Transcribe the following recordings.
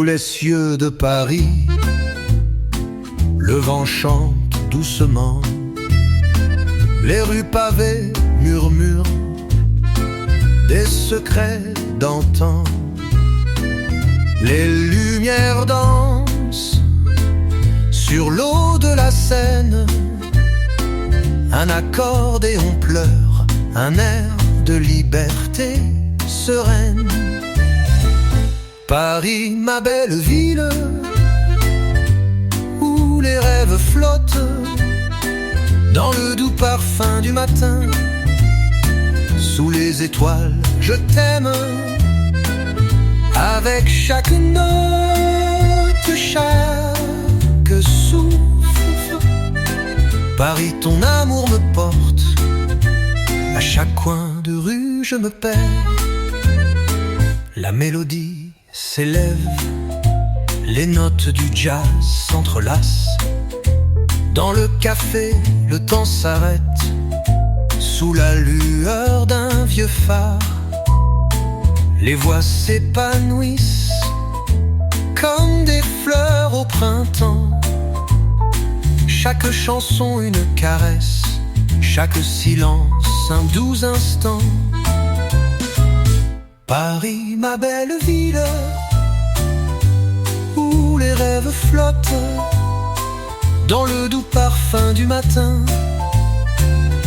Sous les cieux de Paris, le vent chante doucement. Les rues pavées murmurent des secrets d'antan. Les lumières dansent sur l'eau de la Seine. Un accordéon pleure, un air de liberté sereine. Paris, ma belle ville, où les rêves flottent dans le doux parfum du matin. Sous les étoiles, je t'aime. Avec chaque note, chaque souffle, Paris, ton amour me porte. À chaque coin de rue, je me perds. La mélodie s'élève, les notes du jazz s'entrelacent. Dans le café, le temps s'arrête. Sous la lueur d'un vieux phare, les voix s'épanouissent comme des fleurs au printemps. Chaque chanson une caresse, chaque silence un doux instant. Paris, ma belle ville, où les rêves flottent dans le doux parfum du matin.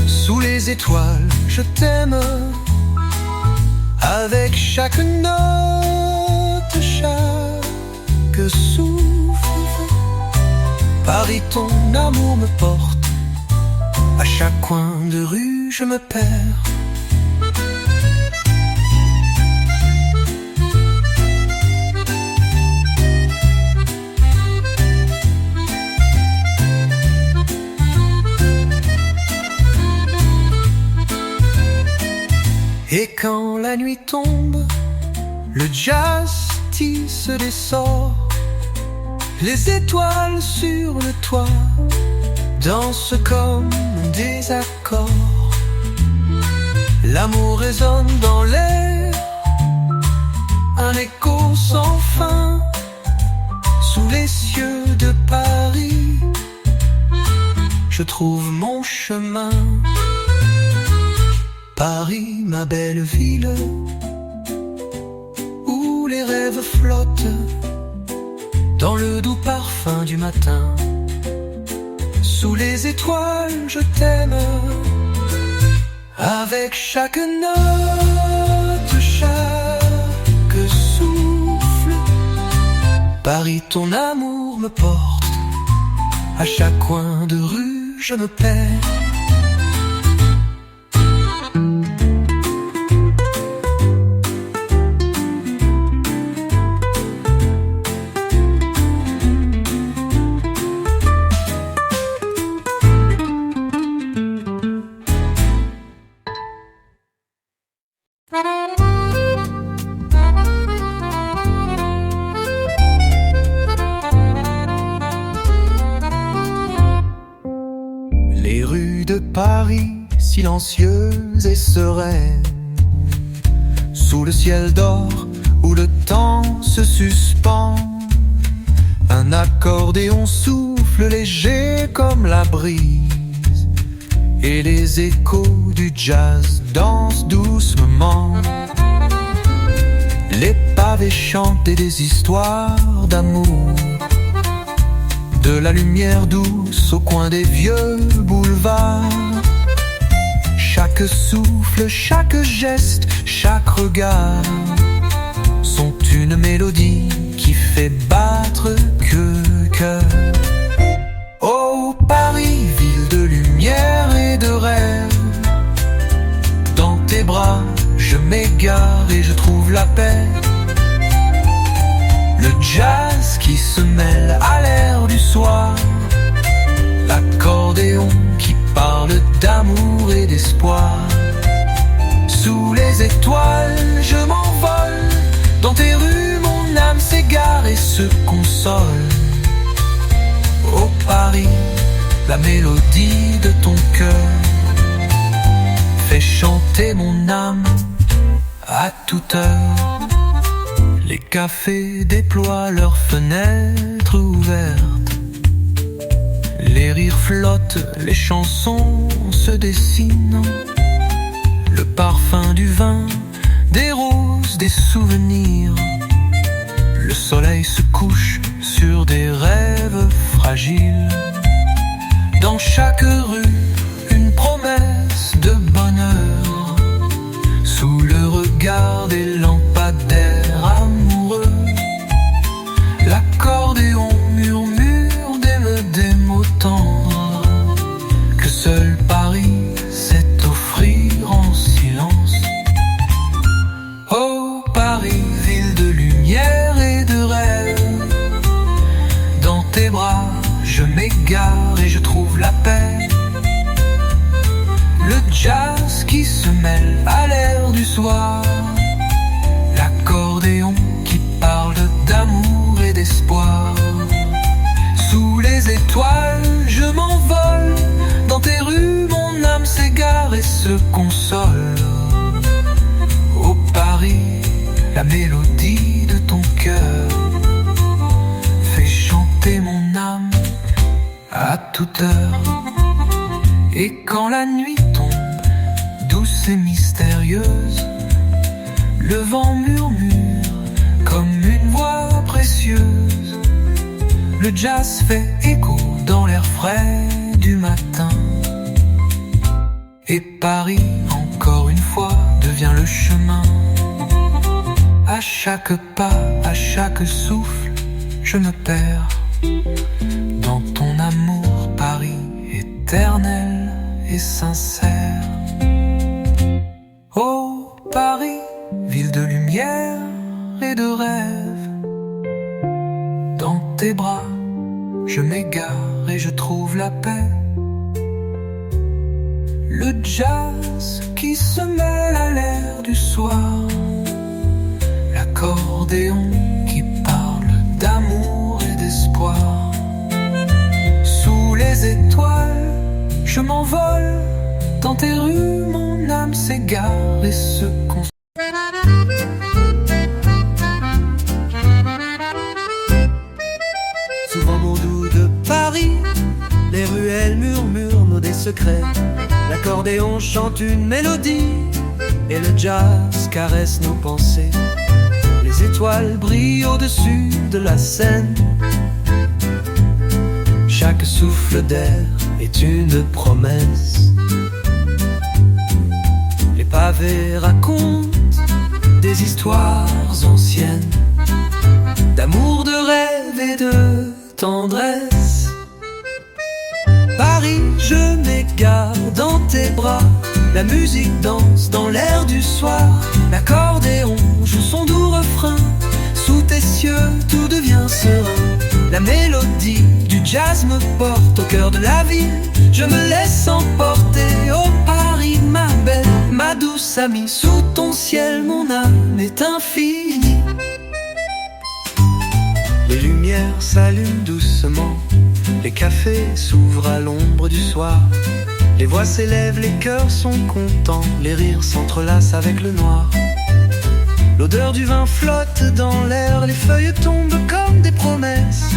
Sous les étoiles, je t'aime. Avec chaque note, chaque souffle, Paris, ton amour me porte. À chaque coin de rue, je me perds. Et quand la nuit tombe, le jazz tisse des sorts. Les étoiles sur le toit dansent comme des accords. L'amour résonne dans l'air, un écho sans fin. Sous les cieux de Paris, je trouve mon chemin. Paris, ma belle ville, où les rêves flottent dans le doux parfum du matin. Sous les étoiles, je t'aime. Avec chaque note, chaque souffle, Paris, ton amour me porte. À chaque coin de rue, je me perds. Les rues de Paris, silencieuses et sereines, sous le ciel d'or où le temps se suspend. Un accordéon souffle léger comme la brise, et les échos du jazz dansent doucement. Les pavés chantent des histoires d'amour, de la lumière douce au coin des vieux boulevards. Chaque souffle, chaque geste, chaque regard sont une mélodie qui fait battre cœur. Oh Paris, ville de lumière et de rêve, dans tes bras je m'égare et je trouve la paix. Le jazz qui se mêle à l'air du soir, l'accordéon qui parle d'amour et d'espoir. Sous les étoiles, je m'envole. Dans tes rues, mon âme s'égare et se console. Oh Paris, la mélodie de ton cœur fait chanter mon âme à toute heure. Les cafés déploient leurs fenêtres ouvertes. Les rires flottent, les chansons se dessinent. Le parfum du vin, des roses, des souvenirs. Le soleil se couche sur des rêves fragiles. Dans chaque rue, une promesse de bonheur. Sous le regard des lampadaires amoureux, l'accordéon murmure des mots tendres que seul Paris sait offrir en silence. Oh Paris, ville de lumière et de rêve, dans tes bras je m'égare et je trouve la paix. Le jazz qui se mêle à l'air du soir, l'accordéon qui parle d'amour et d'espoir. Sous les étoiles, je m'envole. Dans tes rues, mon âme s'égare et se console. Ô Paris, la mélodie de ton cœur fait chanter mon âme à toute heure. Et quand la nuit tombe, douce et mystérieuse, le vent murmure comme une voix précieuse. Le jazz fait écho dans l'air frais du matin. Et Paris, encore une fois, devient le chemin. À chaque pas, à chaque souffle, je me perds dans ton amour, Paris, éternel et sincère. Oh Paris, ville de lumière et de rêve, dans tes bras, je m'égare et je trouve la paix. Le jazz qui se mêle à l'air du soir, l'accordéon qui parle d'amour et d'espoir. Sous les étoiles, je m'envole. Dans tes rues, mon âme s'égare et se console. Souvent mon doux de Paris, les ruelles murmurent des secrets. L'accordéon chante une mélodie et le jazz caresse nos pensées. Les étoiles brillent au-dessus de la Seine. Chaque souffle d'air est une promesse. Les pavés racontent des histoires anciennes, d'amour, de rêve et de tendresse. Paris, je m'égare dans tes bras. La musique danse dans l'air du soir. L'accordéon joue son doux refrain. Sous tes cieux, tout devient serein. La mélodie du jazz me porte au cœur de la ville. Je me laisse emporter. Oh Paris, ma belle, ma douce amie. Sous ton ciel, mon âme est infinie. Les lumières s'allument doucement. Les cafés s'ouvrent à l'ombre du soir. Les voix s'élèvent, les cœurs sont contents. Les rires s'entrelacent avec le noir. L'odeur du vin flotte dans l'air. Les feuilles tombent comme des promesses.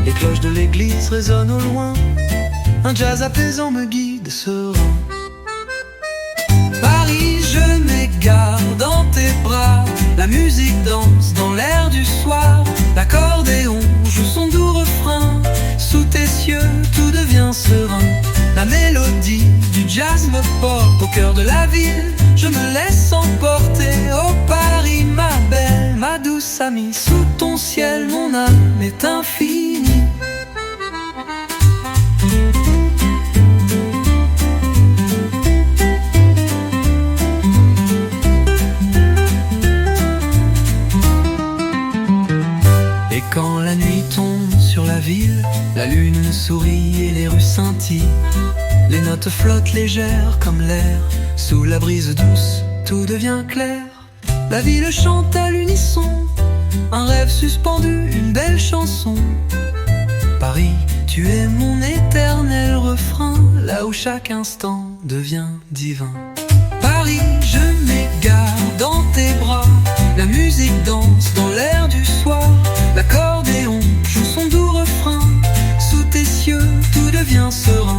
Les cloches de l'église résonnent au loin. Un jazz apaisant me guide serein. Paris, je m'égare dans tes bras. La musique danse dans l'air du soir. L'accordéon joue son doux refrain. Sous tes cieux, tout devient serein. La mélodie du jazz me porte au cœur de la ville. Je me laisse emporter. Oh Paris, ma belle, ma douce amie. Sous ton ciel, mon âme est infinie. Et quand la nuit tombe sur la ville, la lune sourit et les rues scintillent. Les notes flottent légères comme l'air. Sous la brise douce, tout devient clair. La ville chante à l'unisson, un rêve suspendu, une belle chanson. Paris, tu es mon éternel refrain, là où chaque instant devient divin. Paris, je m'égare dans tes bras. La musique danse dans l'air du soir. L'accordéon joue son doux refrain. Sous tes cieux, tout devient serein.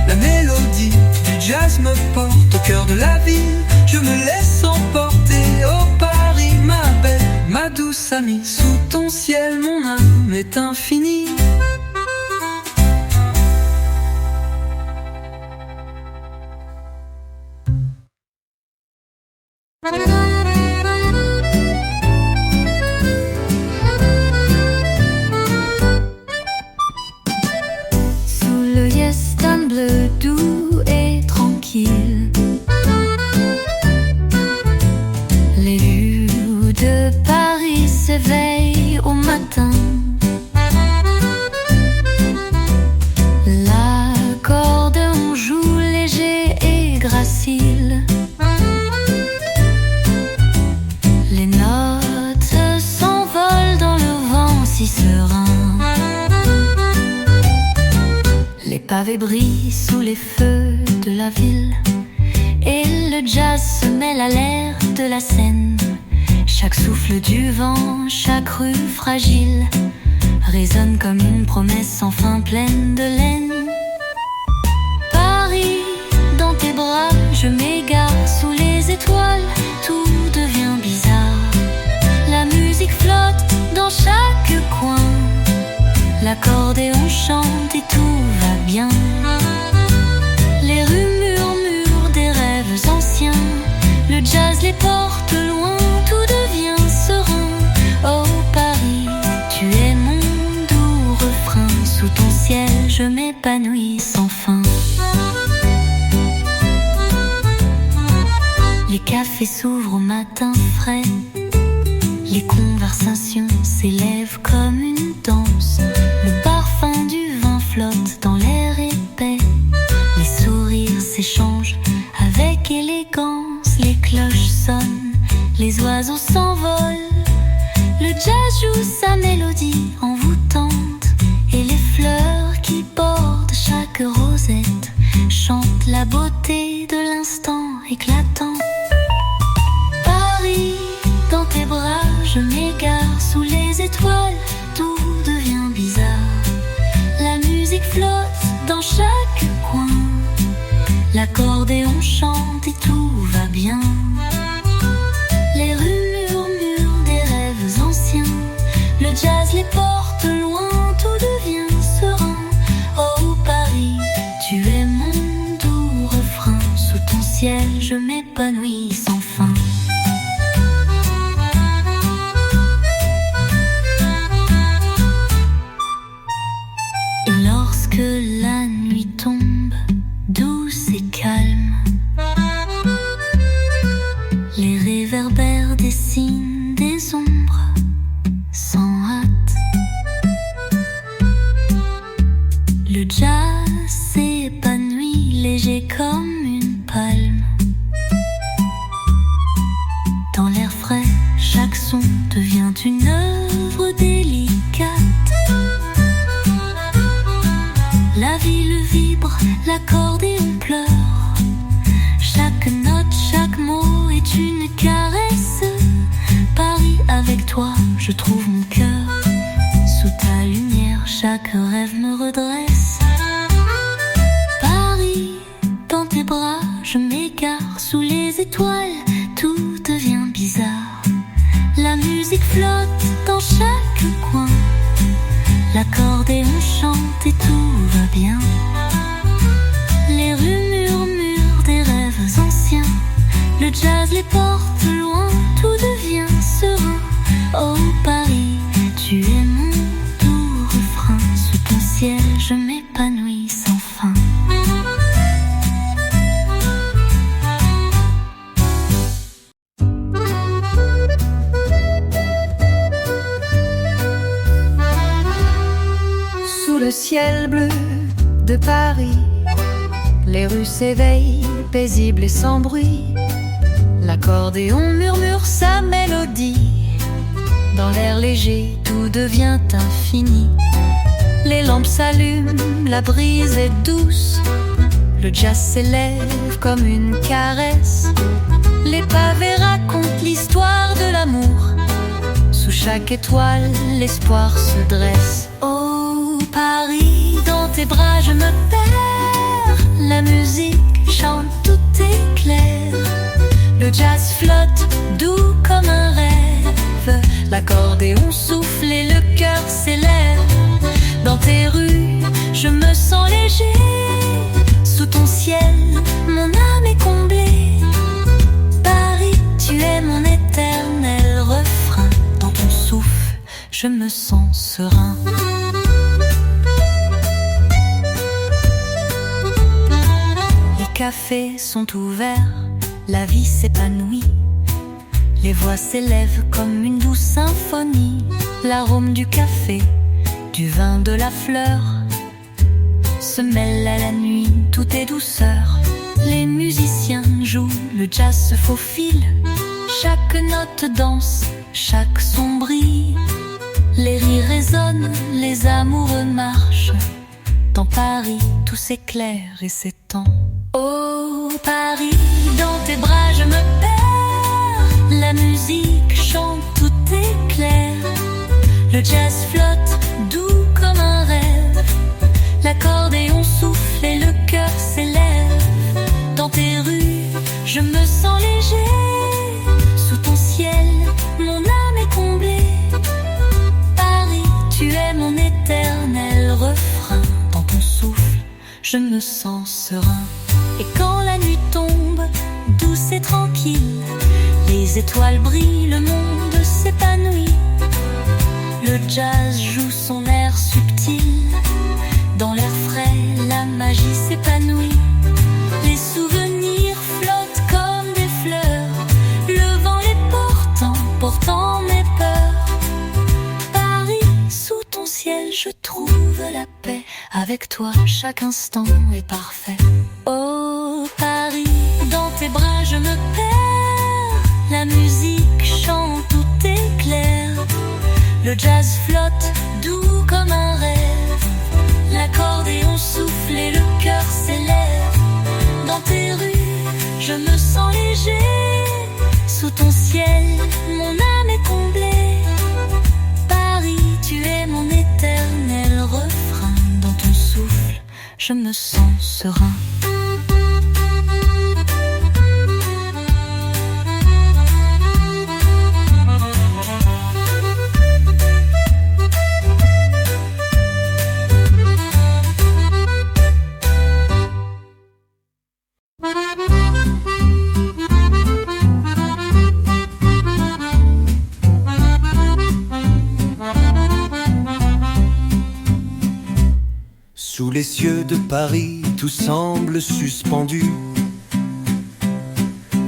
La mélodie du jazz me porte au cœur de la ville. Je me laisse emporter. Oh Paris, ma belle, ma douce amie. Sous ton ciel, mon âme est infinie. Sous l'œillet d'un bleu doux et tranquille, les vues de Paris s'éveillent au matin. L'accordéon joue léger et gracile. Les notes s'envolent dans le vent si serein. Les pavés brillent sous les feux de la ville, et le jazz se mêle à l'air de la Seine. Chaque souffle du vent, chaque rue fragile résonne comme une promesse sans fin pleine de laine. Paris, dans tes bras, je m'égare sous les étoiles, tout devient bizarre. La musique flotte dans chaque coin, l'accordéon chante et tout va bien. Les rues murmurent des rêves anciens, le jazz les porte loin, tout devient serein. Oh Paris, tu es mon doux refrain, sous ton ciel je m'épanouis sans fin. Les cafés s'ouvrent au matin frais, les conversations s'élèvent comme une danse. Le parfum du vin flotte dans l'air épais, les sourires s'échangent avec élégance. Les cloches sonnent, les oiseaux s'envolent, le jazz joue sa mélodie envoûtante, et les fleurs qui bordent chaque rosette chantent la beauté de l'instant éclatant. Paris, dans tes bras, je m'égare sous les étoiles, tout devient bizarre. La musique flotte dans chaque coin, l'accordéon chante et tout va bien. Les rues murmurent des rêves anciens, le jazz les porte loin, tout devient serein. Oh Paris, tu es mon doux refrain, sous ton ciel je m'épanouis sans fin. Lorsque la nuit tombe, douce et calme, les réverbères dessinent des ombres sans hâte. Le jazz s'épanouit léger comme une palme. Dans l'air frais, chaque son devient une œuvre délicate. La ville vibre, l'accordéon pleure, chaque note, chaque mot est une caresse. Paris, avec toi, je trouve mon cœur. Sous ta lumière, chaque rêve me redresse. Paris, dans tes bras, je m'égare sous les étoiles, tout devient bizarre. La musique flotte dans chaque coin, l'accordéon chante et tout va bien. Les rues murmurent des rêves anciens, le jazz les porte loin, tout devient serein. Oh Paris, tu es mon doux refrain, sous ton ciel je m'épanouis sans fin. Sous le ciel bleu de Paris, les rues s'éveillent, paisibles et sans bruit. L'accordéon murmure sa mélodie. Dans l'air léger, tout devient infini. Les lampes s'allument, la brise est douce. Le jazz s'élève comme une caresse. Les pavés racontent l'histoire de l'amour. Sous chaque étoile, l'espoir se dresse. Oh Paris, dans tes bras je me perds. La musique chante, tout est clair. Le jazz flotte, doux comme un rêve. L'accordéon souffle et le cœur s'élève. Dans tes rues, je me sens léger. Sous ton ciel, mon âme est comblée. Paris, tu es mon éternel refrain. Dans ton souffle, je me sens serein. Les cafés sont ouverts, la vie s'épanouit. Les voix s'élèvent comme une douce symphonie. L'arôme du café, du vin, de la fleur se mêle à la nuit, tout est douceur. Les musiciens jouent, le jazz se faufile. Chaque note danse, chaque son brille. Les rires résonnent, les amoureux marchent. Dans Paris, tout s'éclaire et s'étend. Oh Paris, dans tes bras je me perds. La musique chante, tout est clair. Le jazz flotte, doux comme un rêve. L'accordéon souffle et le cœur s'élève. Dans tes rues, je me sens léger. Sous ton ciel, mon âme est comblée. Paris, tu es mon éternel refrain. Dans ton souffle, je me sens serein. Et quand la nuit tombe, douce et tranquille, les étoiles brillent, le monde s'épanouit. Le jazz joue son air subtil. Dans l'air frais, la magie s'épanouit. Les souvenirs flottent comme des fleurs. Le vent les portant mes peurs. Paris, sous ton ciel, je trouve la paix. Avec toi, chaque instant est parfait. Oh Paris, dans tes bras je me perds. La musique chante, tout est clair. Le jazz flotte, doux comme un rêve. L'accordéon souffle et le cœur s'élève. Dans tes rues, je me sens léger. Sous ton ciel, mon âme est comblée. Paris, tu es mon éternel refrain. Dans ton souffle, je me sens serein. Sous les cieux de Paris, tout semble suspendu.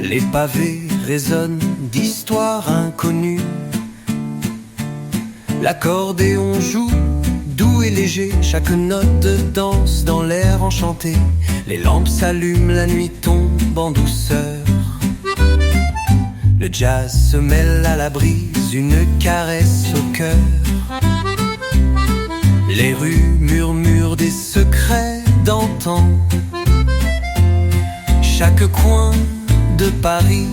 Les pavés résonnent d'histoires inconnues. L'accordéon joue, doux et léger. Chaque note danse dans l'air enchanté. Les lampes s'allument, la nuit tombe en douceur. Le jazz se mêle à la brise, une caresse au cœur. Les rues murmurent des secrets d'antan. Chaque coin de Paris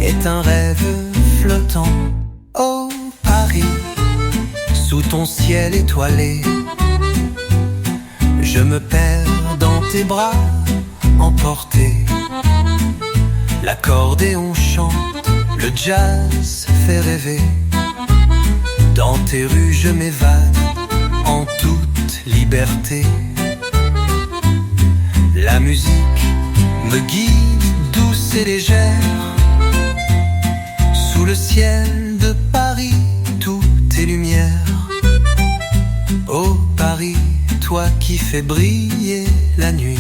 est un rêve flottant. Oh Paris, sous ton ciel étoilé, je me perds dans tes bras emporté. L'accordéon chante, le jazz fait rêver. Dans tes rues je m'évade en toute liberté. La musique me guide douce et légère. Sous le ciel de Paris, tout est lumière. Oh Paris, toi qui fais briller la nuit.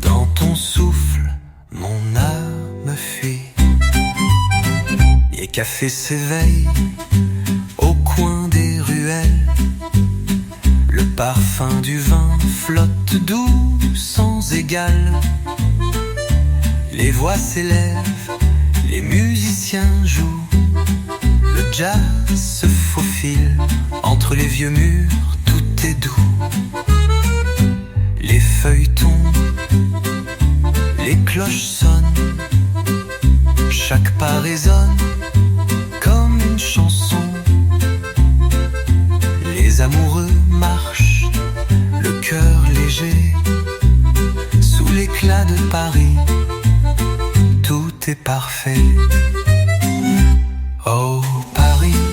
Dans ton souffle, mon âme fuit. Les cafés s'éveillent au coin des ruelles. Le parfum du vin flotte doux sans égal. Les voix s'élèvent, les musiciens jouent. Le jazz se faufile entre les vieux murs, tout est doux. Les feuilles tombent, les cloches sonnent. Chaque pas résonne comme une chanson. Les amoureux marchent, le cœur léger, sous l'éclat de Paris. Tout est parfait. Oh Paris,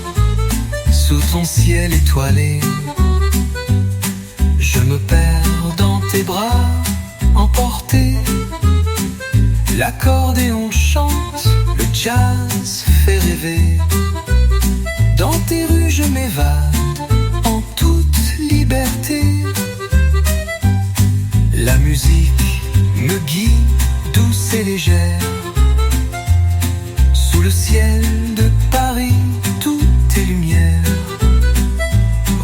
sous ton ciel étoilé, je me perds dans tes bras, emporté. L'accordéon chante, le jazz fait rêver. Dans tes rues je m'évade en toute liberté. La musique me guide, douce et légère. Sous le ciel de Paris, tout est lumière.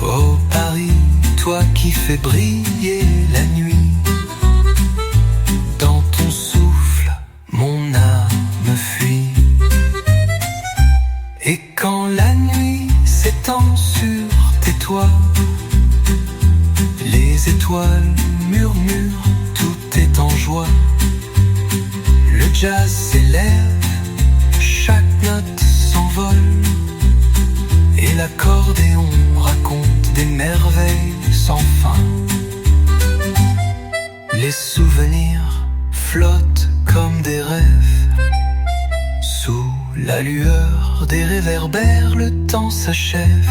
Oh Paris, toi qui fais briller la nuit. Dans ton souffle, mon âme fuit. Et quand la nuit s'étend sur tes toits, les étoiles murmurent, tout est en joie. Le jazz s'élève, chaque note s'envole, et l'accordéon raconte des merveilles sans fin. Les souvenirs flottent comme des rêves. Sous la lueur des réverbères, le temps s'achève.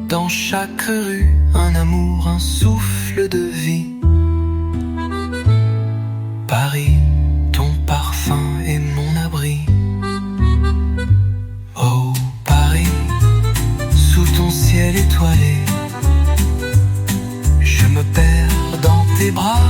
Dans chaque rue, un amour, un souffle de vie. Paris, ton parfum est mon abri. Oh Paris, sous ton ciel étoilé, je me perds dans tes bras.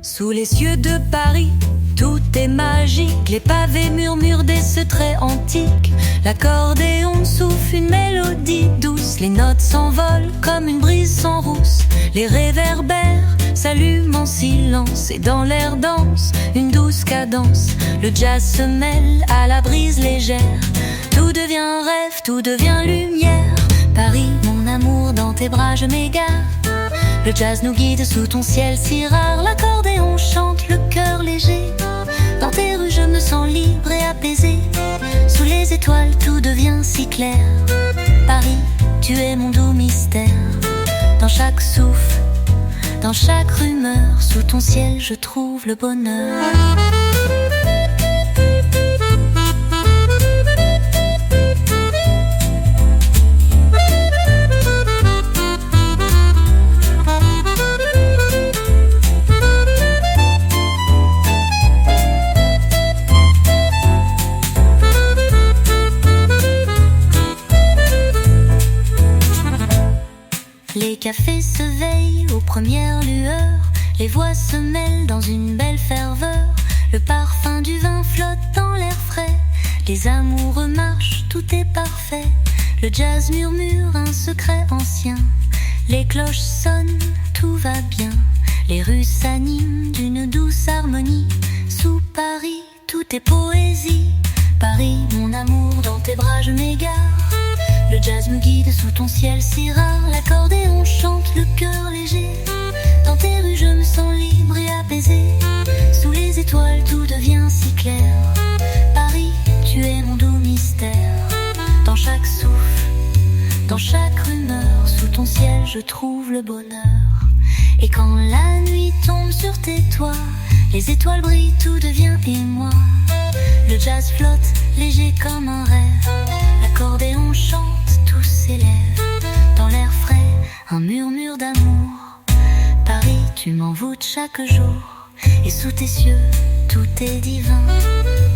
Sous les cieux de Paris, tout est magique. Les pavés murmurent des secrets antiques. L'accordéon souffle une mélodie douce. Les notes s'envolent comme une brise sans rousse. Les réverbères s'allument en silence. Et dans l'air danse une douce cadence. Le jazz se mêle à la brise légère. Tout devient rêve, tout devient lumière. Paris, mon amour, dans tes bras je m'égare. Le jazz nous guide sous ton ciel si rare. L'accordéon chante, le cœur léger. Dans tes rues je me sens libre et apaisé. Sous les étoiles tout devient si clair. Paris, tu es mon doux mystère. Dans chaque souffle, dans chaque rumeur, sous ton ciel je trouve le bonheur. Les cafés se veillent aux premières lueurs. Les voix se mêlent dans une belle ferveur. Le parfum du vin flotte dans l'air frais. Les amoureux marchent, tout est parfait. Le jazz murmure un secret ancien. Les cloches sonnent, tout va bien. Les rues s'animent d'une douce harmonie. Sous Paris, tout est poésie. Paris, mon amour, dans tes bras je m'égare. Le jazz me guide sous ton ciel si rare. L'accordéon chante, le cœur léger. Dans tes rues je me sens libre et apaisé. Sous les étoiles tout devient si clair. Paris, tu es mon doux mystère. Dans chaque souffle, dans chaque rumeur, sous ton ciel je trouve le bonheur. Et quand la nuit tombe sur tes toits, les étoiles brillent, tout devient émoi. Le jazz flotte, léger comme un rêve. L'accordéon chante, tout s'élève. Dans l'air frais, un murmure d'amour. Paris, tu m'envoûtes chaque jour. Et sous tes cieux, tout est divin.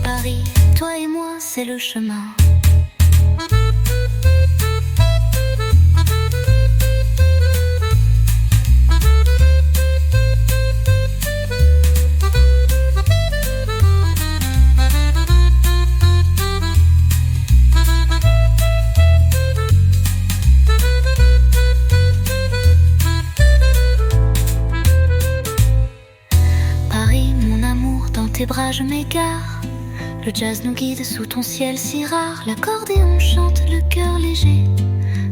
Paris, toi et moi, c'est le chemin. Tes bras je m'égare, Le jazz nous guide sous ton ciel si rare. L'accordéon chante le cœur léger.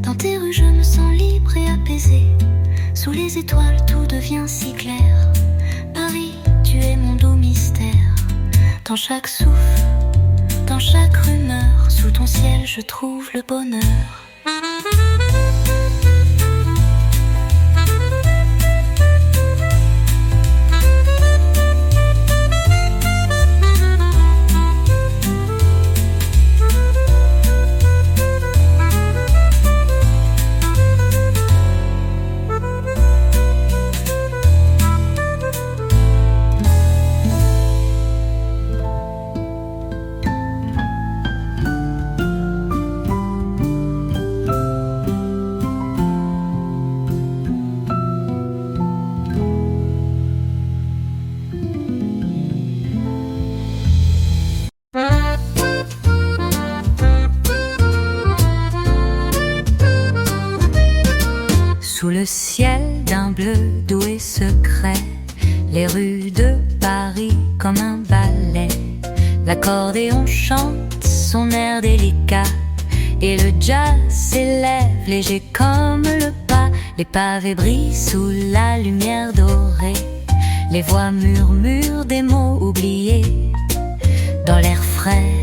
Dans tes rues je me sens libre et apaisé. Sous les étoiles tout devient si clair. Paris, tu es mon doux mystère. Dans chaque souffle, dans chaque rumeur, sous ton ciel je trouve le bonheur. Sous le ciel d'un bleu doux et secret, les rues de Paris comme un ballet. L'accordéon chante son air délicat et le jazz s'élève léger comme le pas. Les pavés brillent sous la lumière dorée. Les voix murmurent des mots oubliés. Dans l'air frais,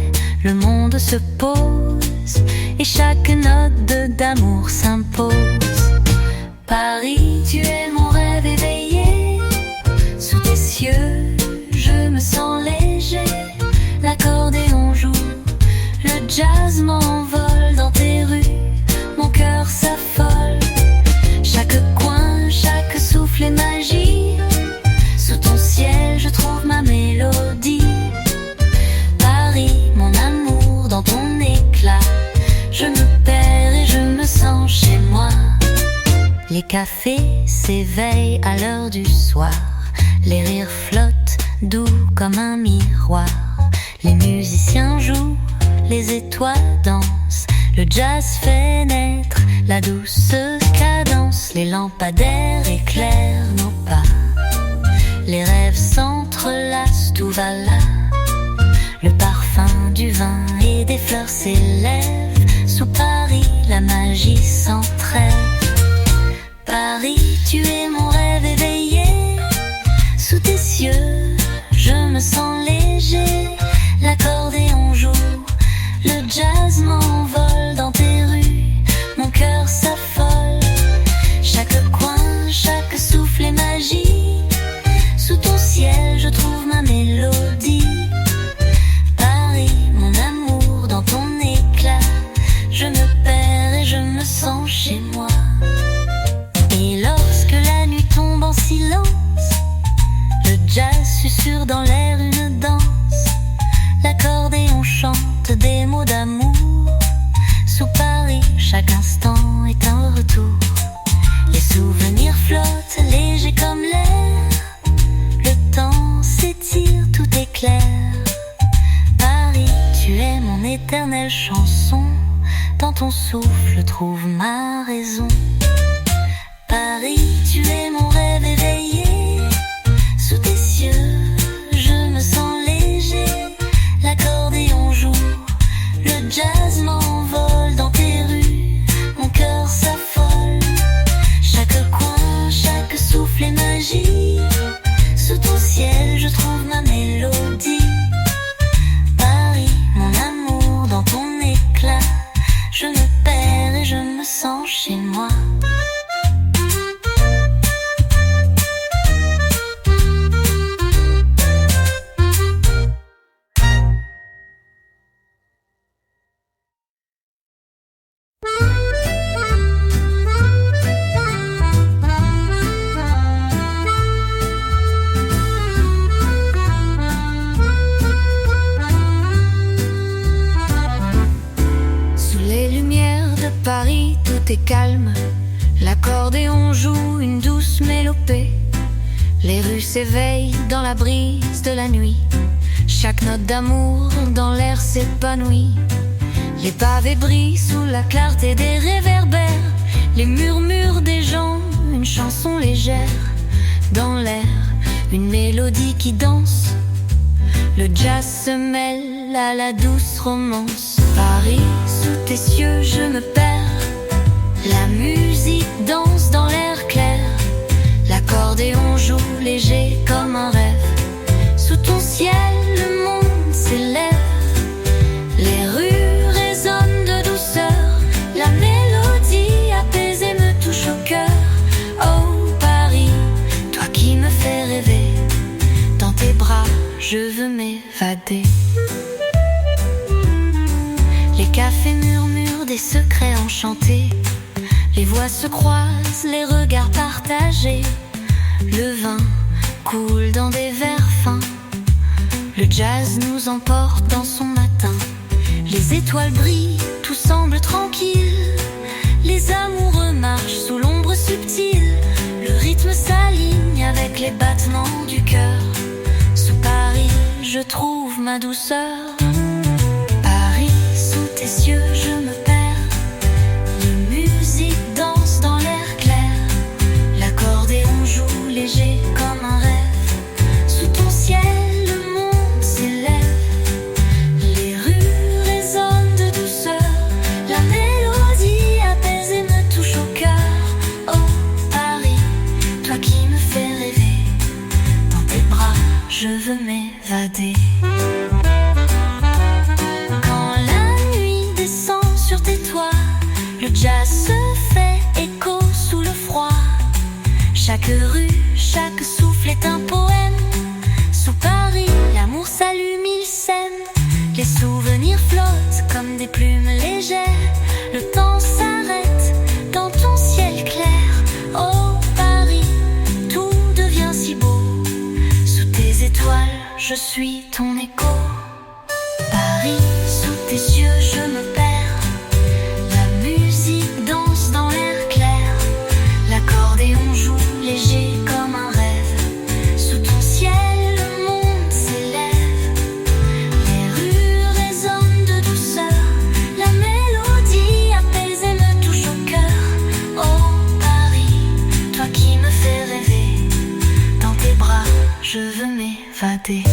le monde se pose et chaque note d'amour s'impose. Paris, tu es mon rêve éveillé. Sous tes cieux, je me sens léger. L'accordéon joue, le jazz m'envole. Dans tes rues, mon cœur s'affole. Chaque coin, chaque souffle est magie. Sous ton ciel, je trouve ma mélodie. Paris, mon amour, dans ton éclat, je me perds et je me sens chez moi. Les cafés s'éveillent à l'heure du soir. Les rires flottent doux comme un miroir. Les musiciens jouent, les étoiles dansent. Le jazz fait naître la douce cadence. Les lampadaires éclairent nos pas. Les rêves s'entrelacent, tout va là. Le parfum du vin et des fleurs s'élève. Sous Paris, la magie s'entraîne. Paris, tu es mon rêve éveillé. Sous tes cieux, je me sens léger. L'accordéon joue, le jazz m'envole. Dans tes rues, mon cœur s'affole. Chaque coin, chaque souffle est magie. Sous ton ciel, je trouve ma mélodie. Paris, mon amour, dans ton éclat, je me perds et je me sens chez moi. Et lorsque la nuit tombe en silence, le jazz susurre dans l'air une danse. L'accordéon chante des mots d'amour. Sous Paris, chaque instant est un retour. Les souvenirs flottent légers comme l'air. Le temps s'étire, tout est clair. Paris, tu es mon éternelle chanson. Dans ton souffle, trouve ma raison. Paris, tu es mon rêve éveillé. Sous tes cieux, je me sens léger. L'accordéon joue, le jazz m'envole. Dans tes rues, mon cœur s'affole. Chaque coin, chaque souffle est magie. Sous ton ciel, je trouve ma mélodie. Paris, mon amour, dans ton éclat, je me perds et je me sens chez moi. Paris, tout est calme. L'accordéon joue une douce mélopée. Les rues s'éveillent dans la brise de la nuit. Chaque note d'amour dans l'air s'épanouit. Les pavés brillent sous la clarté des réverbères. Les murmures des gens, une chanson légère. Dans l'air, une mélodie qui danse. Le jazz se mêle à la douce romance. Paris, sous tes cieux, je me perds. La musique danse dans l'air clair. L'accordéon joue léger comme un rêve. Sous ton ciel, le monde s'élève. Les rues résonnent de douceur. La mélodie apaisée me touche au cœur. Oh Paris, toi qui me fais rêver. Dans tes bras, je veux m'évader. Les cafés murmurent des secrets enchantés. Les voix se croisent, les regards partagés. Le vin coule dans des verres fins. Le jazz nous emporte dans son matin. Les étoiles brillent, tout semble tranquille. Les amoureux marchent sous l'ombre subtile. Le rythme s'aligne avec les battements du cœur. Sous Paris, je trouve ma douceur. Paris, sous tes cieux, je me perds. La musique danse dans l'air clair. L'accordéon joue léger comme un rêve. Sous ton ciel, le monde s'élève. Les rues résonnent de douceur. La mélodie apaisée me touche au cœur. Oh Paris, toi qui me fais rêver. Dans tes bras, je veux m'évader. Quand la nuit descend sur tes toits, le jazz se fait écho sous le froid. Chaque rue, chaque souffle est un poème. Sous Paris, l'amour s'allume, il sème. Les souvenirs flottent comme des plumes légères. Le temps s'arrête dans ton ciel clair. Oh Paris, tout devient si beau. Sous tes étoiles, je suis ton écho. Paris, sous tes yeux, je me perds. La musique danse dans l'air clair. L'accordéon joue léger comme un rêve. Sous ton ciel, le monde s'élève. Les rues résonnent de douceur. La mélodie apaisée me touche au cœur. Oh Paris, toi qui me fais rêver. Dans tes bras, je veux m'évader.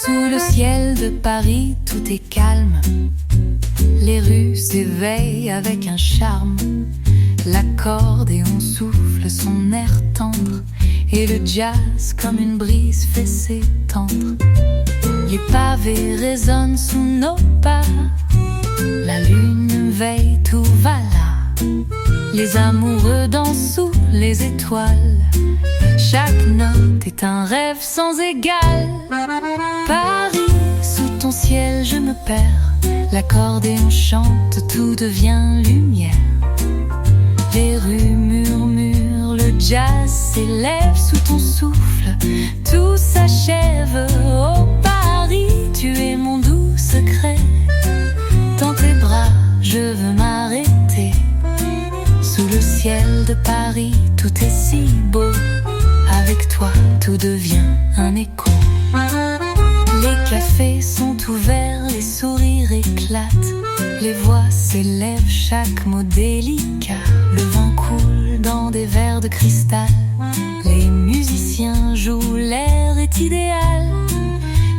Sous le ciel de Paris, tout est calme. Les rues s'éveillent avec un charme. L'accordéon souffle son air tendre. Et le jazz comme une brise fait s'étendre. Les pavés résonnent sous nos pas. La lune veille, tout va là. Les amoureux dansent sous les étoiles. Chaque note est un rêve sans égal. Paris, sous ton ciel je me perds. L'accordéon chante, tout devient lumière. Les rues murmurent, le jazz s'élève sous ton souffle. Tout s'achève. Oh Paris, tu es mon doux secret. Dans tes bras, je veux m'arrêter. Sous le ciel de Paris, tout est si beau. Avec toi, tout devient un écho. Les cafés sont ouverts, les sourires éclatent. Les voix s'élèvent, chaque mot délicat. Le vin coule dans des verres de cristal. Les musiciens jouent, l'air est idéal.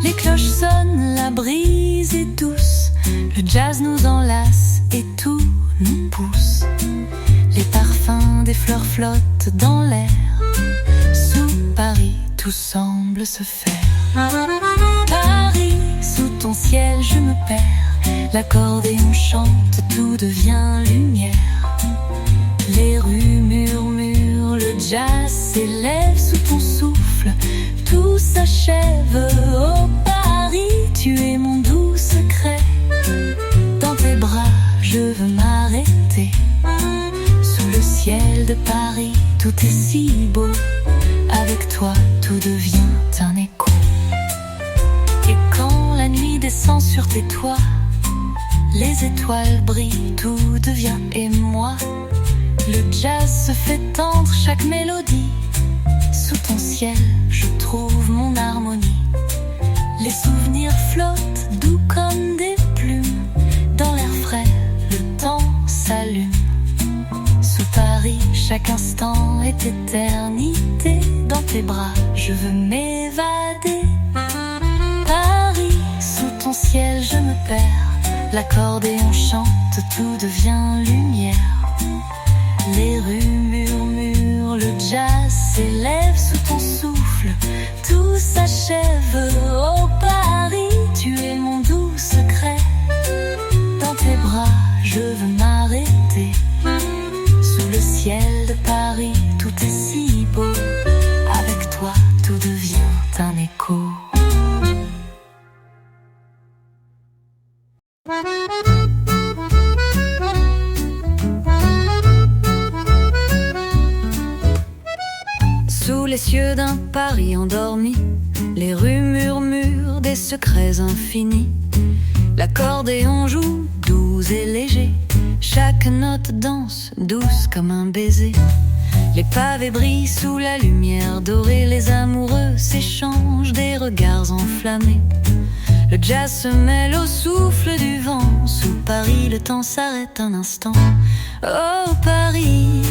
Les cloches sonnent, la brise est douce. Le jazz nous enlace et tout nous pousse. Les parfums des fleurs flottent dans l'air. Sous Paris, tout semble se faire. Paris, sous ton ciel, je me perds. L'accordéon chante, tout devient lumière. Les rues murmurent, le jazz s'élève sous ton souffle. Tout s'achève. Oh Paris, tu es mon doux secret. Dans tes bras, je veux m'arrêter. Sous le ciel de Paris, tout est si beau. Avec toi, tout devient un écho. Et quand la nuit descend sur tes toits, Les étoiles brillent, tout devient émoi. Le jazz se fait tendre, chaque mélodie. Sous ton ciel, je trouve mon harmonie. Les souvenirs flottent, doux comme des plumes. Dans l'air frais, le temps s'allume. Sous Paris, chaque instant est éternité. Dans tes bras, je veux m'évader. Paris, sous ton ciel, je me perds. L'accordéon chante, tout devient lumière. Les rues murmurent, le jazz s'élève sous ton souffle. Tout s'achève. Oh Paris, tu es mon doux secret. Dans tes bras, je veux m'arrêter. Sous le ciel de Paris, tout est si beau. Avec toi, tout devient un écho. Sous les cieux d'un Paris endormi, les rues murmurent des secrets infinis. L'accordéon joue doux et léger, chaque note danse douce comme un baiser. Les pavés brillent sous la lumière dorée, les amoureux s'échangent des regards enflammés. Le jazz se mêle au souffle du vent. Sous Paris, le temps s'arrête un instant. Oh Paris,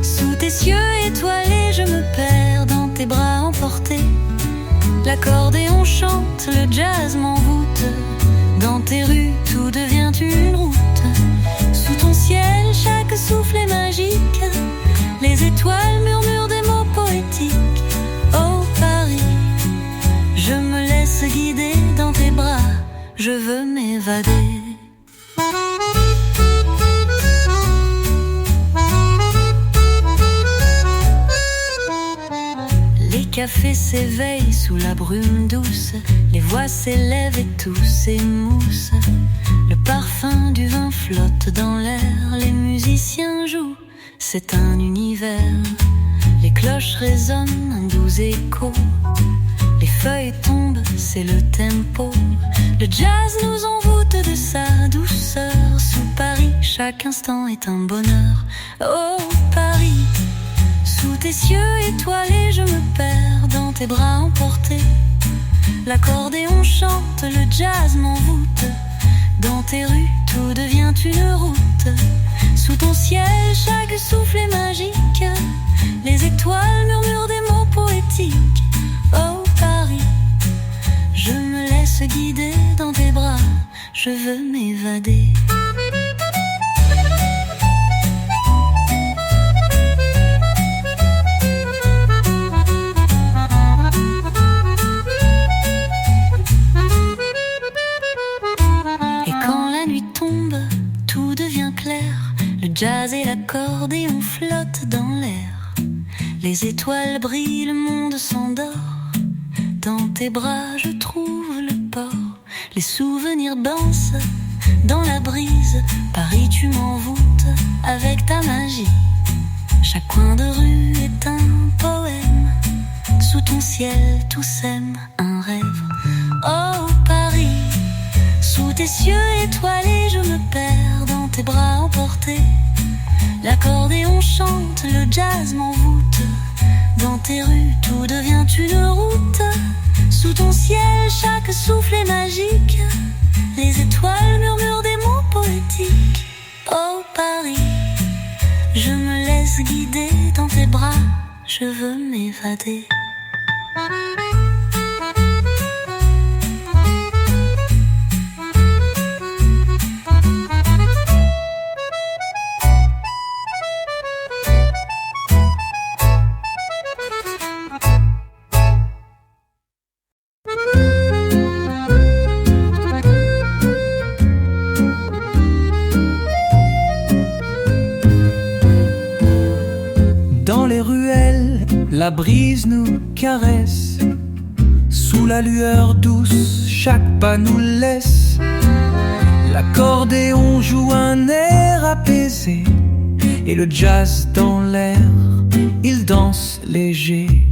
sous tes cieux étoilés, je me perds dans tes bras emportés. L'accordéon chante, le jazz m'envoûte. Dans tes rues, tout devient une route. Sous ton ciel, chaque souffle est magique. Les étoiles murmurent des mots poétiques. Oh Paris, je me laisse guider dans tes bras. Je veux m'évader. Les cafés s'éveillent sous la brume douce. Les voix s'élèvent et tout s'émousse. Le parfum du vin flotte dans l'air. Les musiciens jouent, c'est un univers. Les cloches résonnent, un doux écho. Les feuilles tombent, c'est le tempo. Le jazz nous envoûte de sa douceur. Sous Paris, chaque instant est un bonheur. Oh Paris, sous tes cieux étoilés, je me perds dans tes bras emportés. L'accordéon chante, le jazz m'envoûte. Dans tes rues, tout devient une route. Sous ton ciel, chaque souffle est magique. Les étoiles murmurent des mots poétiques. Oh Paris, je me laisse guider dans tes bras. Je veux m'évader. Et quand la nuit tombe, tout devient clair. Le jazz et l'accordéon flottent dans l'air. Les étoiles brillent, le monde s'endort. Dans tes bras, je trouve le port. Les souvenirs dansent dans la brise. Paris, tu m'envoûtes avec ta magie. Chaque coin de rue est un poème. Sous ton ciel, tout sème un rêve. Oh Paris, sous tes cieux étoilés, je me perds dans tes bras emportés. L'accordéon chante, le jazz m'envoûte. Dans tes rues, tout devient une route. Sous ton ciel, chaque souffle est magique. Les étoiles murmurent des mots poétiques. Oh Paris, je me laisse guider dans tes bras. Je veux m'évader. Dans les ruelles, la brise nous caresse. Sous la lueur douce, chaque pas nous laisse. L'accordéon joue un air apaisé. Et le jazz dans l'air, il danse léger.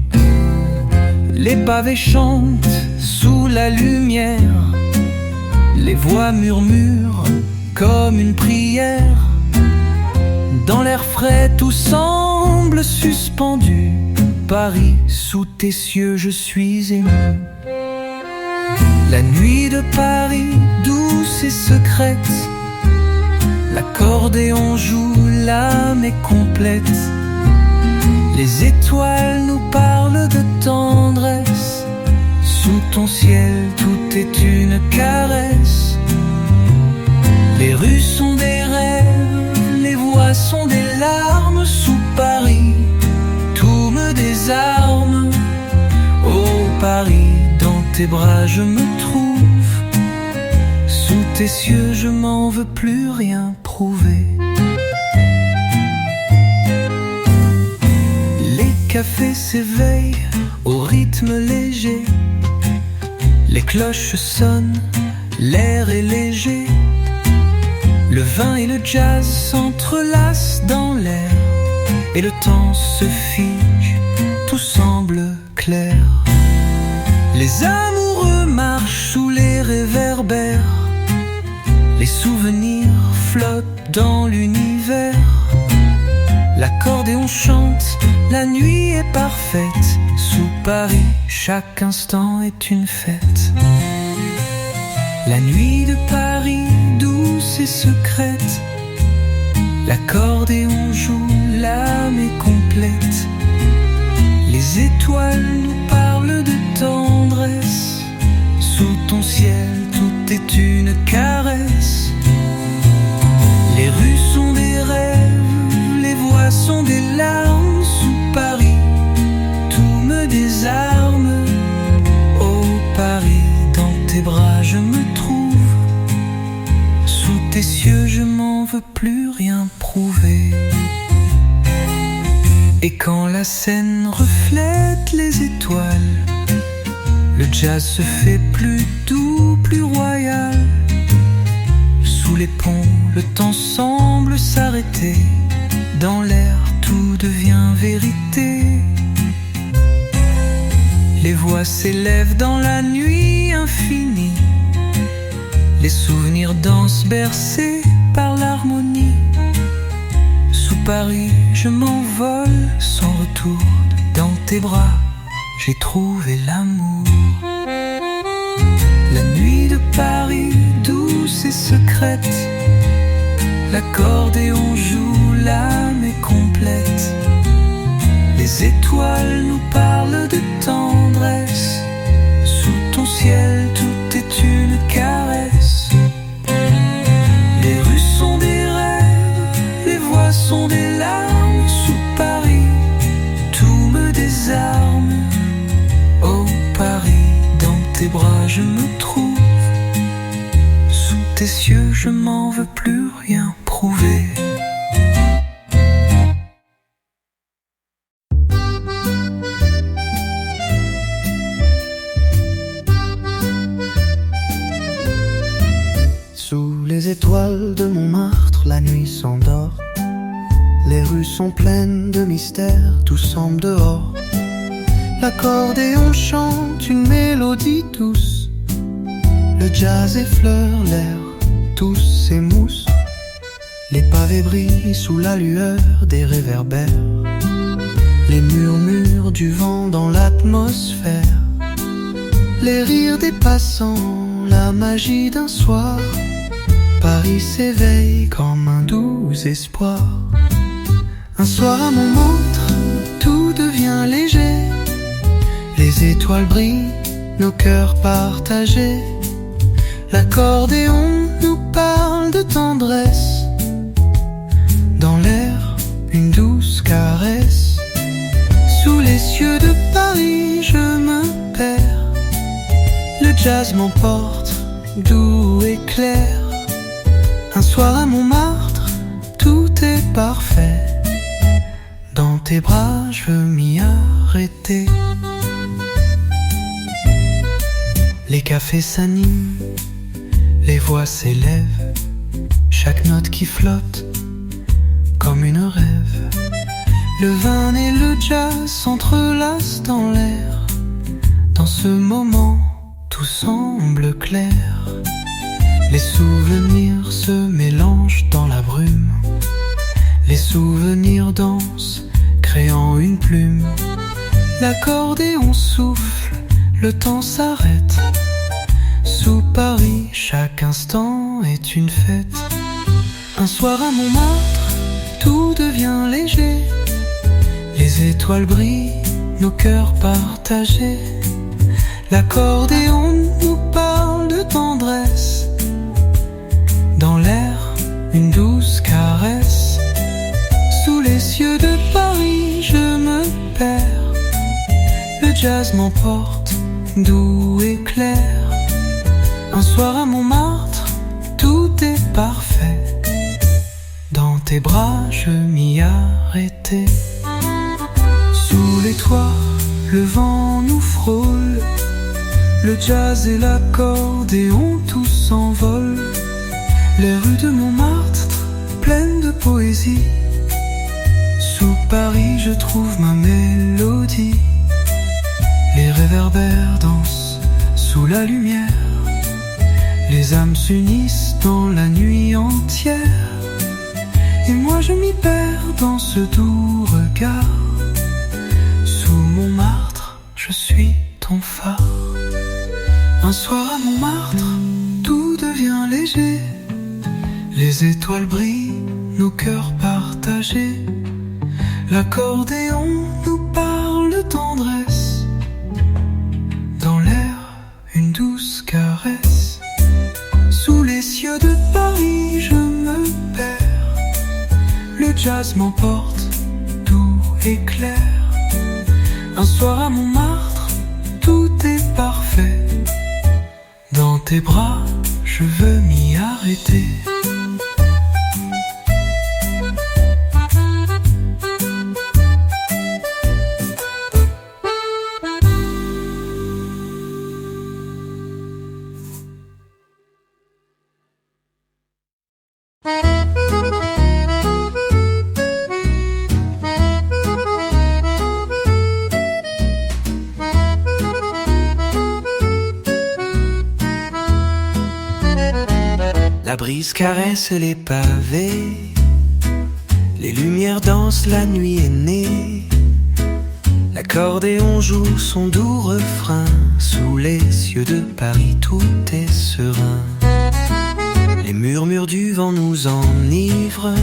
Les pavés chantent sous la lumière. Les voix murmurent comme une prière. Dans l'air frais tout semble suspendu. Paris, sous tes cieux je suis ému. La nuit de Paris, douce et secrète, l'accordéon joue, l'âme est complète. Les étoiles nous parlent de tendresse. Sous ton ciel, tout est une caresse. Les rues sont des rêves, les voix sont des larmes. Sous Paris, tout me désarme. Oh Paris, dans tes bras je me trouve. Sous tes cieux je m'en veux plus rien prouver. Les cafés s'éveillent au rythme léger. Les cloches sonnent, l'air est léger. Le vin et le jazz s'entrelacent dans l'air. Et le temps se fige, tout semble clair. Les amoureux marchent sous les réverbères. Les souvenirs flottent dans l'univers. L'accordéon chante, la nuit est parfaite. Sous Paris, chaque instant est une fête. La nuit de Paris, douce et secrète, l'accordéon joue, l'âme est complète. Les étoiles nous parlent de tendresse. Sous ton ciel, tout est une caresse. Les rues sont des rêves, les voix sont des larmes. Sous Paris, tout me désarme. Oh Paris, dans tes bras je me trouve. Sous tes cieux je m'en veux plus rien prouver. Et quand la scène reflète les étoiles, le jazz se fait plus doux, plus royal. Sous les ponts, le temps semble s'arrêter. Dans l'air, tout devient vérité. Les voix s'élèvent dans la nuit infinie. Les souvenirs dansent bercés par l'harmonie. Sous Paris, je m'envole sans retour. Dans tes bras, j'ai trouvé l'amour. La nuit de Paris, douce et secrète, l'accordéon joue, l'âme est complète. Les étoiles nous parlent de tendresse. Sous ton ciel, tout est une caresse. Les rues sont des rêves, les voix sont des larmes. Sous Paris, tout me désarme. Oh Paris, dans tes bras je me trouve. Sous tes cieux, je m'en veux plus rien prouver. Sous les étoiles de Montmartre, la nuit s'endort. Les rues sont pleines de mystères, tout semble dehors. L'accordéon chante une mélodie douce. Le jazz effleure l'air, tout s'émousse. Les pavés brillent sous la lueur des réverbères. Les murmures du vent dans l'atmosphère. Les rires des passants, la magie d'un soir. Paris s'éveille comme un doux espoir. Un soir à Montmartre, tout devient léger. Les étoiles brillent, nos cœurs partagés. L'accordéon nous parle de tendresse. Dans l'air, une douce caresse. Sous les cieux de Paris, je me perds. Le jazz m'emporte, doux et clair. Un soir à Montmartre, tout est parfait. Dans tes bras, je veux m'y arrêter. Les cafés s'animent, les voix s'élèvent. Chaque note qui flotte, comme une rêve. Le vin et le jazz s'entrelacent dans l'air. Dans ce moment, tout semble clair. Les souvenirs se mélangent dans la brume. Les souvenirs dansent, créant une plume. L'accordéon souffle, le temps s'arrête. Sous Paris, chaque instant est une fête. Un soir à Montmartre, tout devient léger. Les étoiles brillent, nos cœurs partagés. L'accordéon nous parle de tendresse. Dans l'air, une douce caresse. Sous les cieux de Paris, je me perds. Le jazz m'emporte, doux et clair. Un soir à Montmartre, tout est parfait. Dans tes bras, je m'y arrêtais. Sous les toits, le vent nous frôle. Le jazz et l'accordéon, tout s'envole. Les rues de Montmartre, pleines de poésie. Sous Paris, je trouve ma mélodie. Les réverbères dansent sous la lumière. Les âmes s'unissent dans la nuit entière. Et moi je m'y perds dans ce doux regard. Sous Montmartre, je suis ton phare. Un soir à Montmartre, tout devient léger. Les étoiles brillent, nos cœurs partagés. L'accordéon nous parle de tendresse. Dans l'air, une douce caresse. Sous les cieux de Paris, je me perds. Le jazz m'emporte, doux et clair. Un soir à Montmartre, tout est parfait. Dans tes bras, je veux m'y arrêter. La brise caresse les pavés. Les lumières dansent, la nuit est née. L'accordéon joue son doux refrain. Sous les cieux de Paris, tout est serein. Les murmures du vent nous enivrent.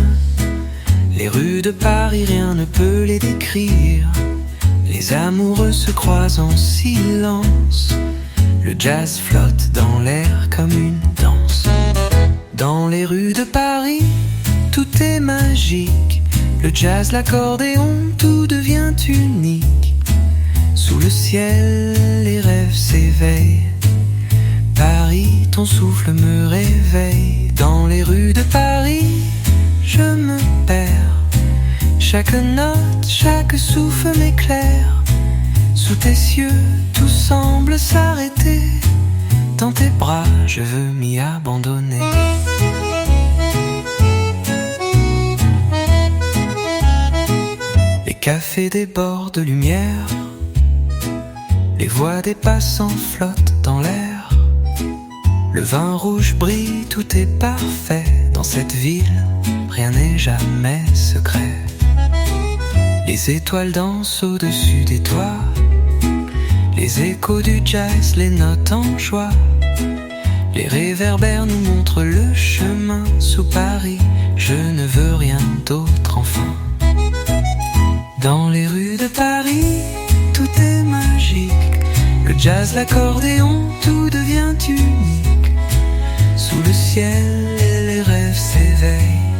Les rues de Paris, rien ne peut les décrire. Les amoureux se croisent en silence. Le jazz flotte dans l'air comme une danse. Dans les rues de Paris, tout est magique. Le jazz, l'accordéon, tout devient unique. Sous le ciel, les rêves s'éveillent. Paris, ton souffle me réveille. Dans les rues de Paris, je me perds. Chaque note, chaque souffle m'éclaire. Sous tes cieux, tout semble s'arrêter. Dans tes bras, je veux m'y abandonner. Les cafés débordent de lumière. Les voix des passants flottent dans l'air. Le vin rouge brille, tout est parfait. Dans cette ville, rien n'est jamais secret. Les étoiles dansent au-dessus des toits. Les échos du jazz, les notes en joie. Les réverbères nous montrent le chemin. Sous Paris, je ne veux rien d'autre enfin. Dans les rues de Paris, tout est magique. Le jazz, l'accordéon, tout devient unique. Sous le ciel, les rêves s'éveillent.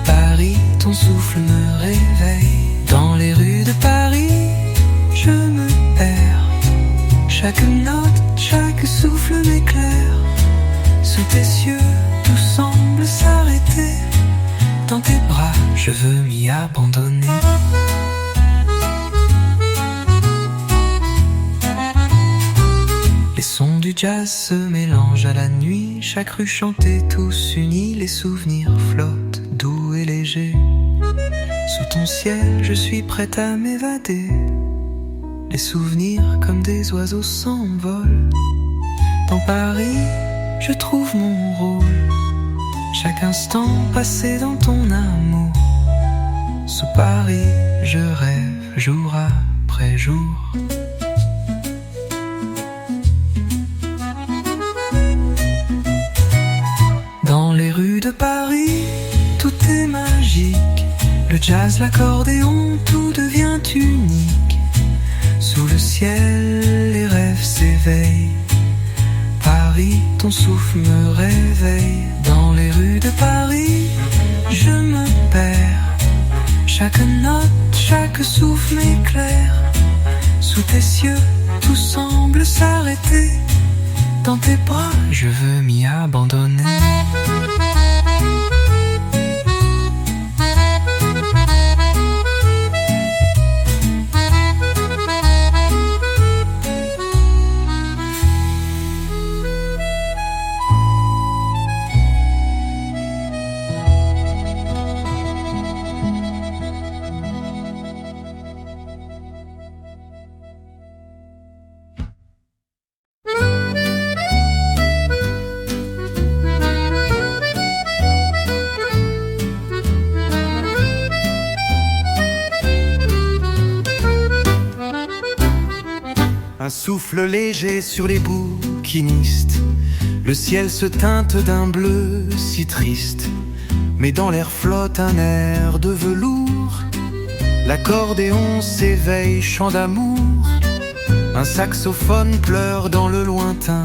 Paris, ton souffle me réveille. Dans les rues de Paris, je me perds. Chaque note, chaque souffle m'éclaire. Sous tes cieux, tout semble s'arrêter. Dans tes bras, je veux m'y abandonner. Les sons du jazz se mélangent à la nuit. Chaque rue chantée, tous unis. Les souvenirs flottent, doux et légers. Sous ton ciel, je suis prête à m'évader. Les souvenirs comme des oiseaux s'envolent. Dans Paris, je trouve mon rôle. Chaque instant passé dans ton amour. Sous Paris, je rêve jour après jour. Dans les rues de Paris, tout est magique. Le jazz, l'accordéon, tout devient unique. Sous le ciel, les rêves s'éveillent. Paris, ton souffle me réveille. Dans les rues de Paris, je me perds. Chaque note, chaque souffle m'éclaire. Sous tes cieux, tout semble s'arrêter. Dans tes bras, je veux m'y abandonner. Un souffle léger sur les bouquinistes. Le ciel se teinte d'un bleu si triste. Mais dans l'air flotte un air de velours. L'accordéon s'éveille, chant d'amour. Un saxophone pleure dans le lointain.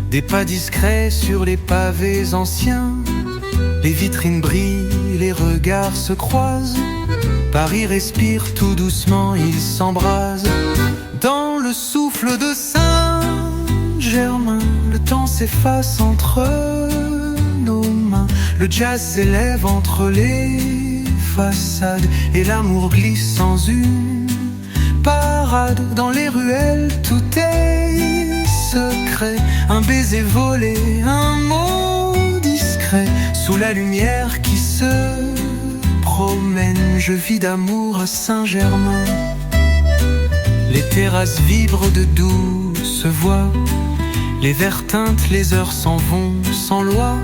Des pas discrets sur les pavés anciens. Les vitrines brillent, les regards se croisent. Paris respire tout doucement, il s'embrase. Dans le souffle de Saint-Germain, le temps s'efface entre nos mains. Le jazz s'élève entre les façades et l'amour glisse sans une parade. Dans les ruelles, tout est secret. Un baiser volé, un mot discret. Sous la lumière qui se promène, je vis d'amour à Saint-Germain. Les terrasses vibrent de douces voix. Les verres teintent, les heures s'en vont sans loi.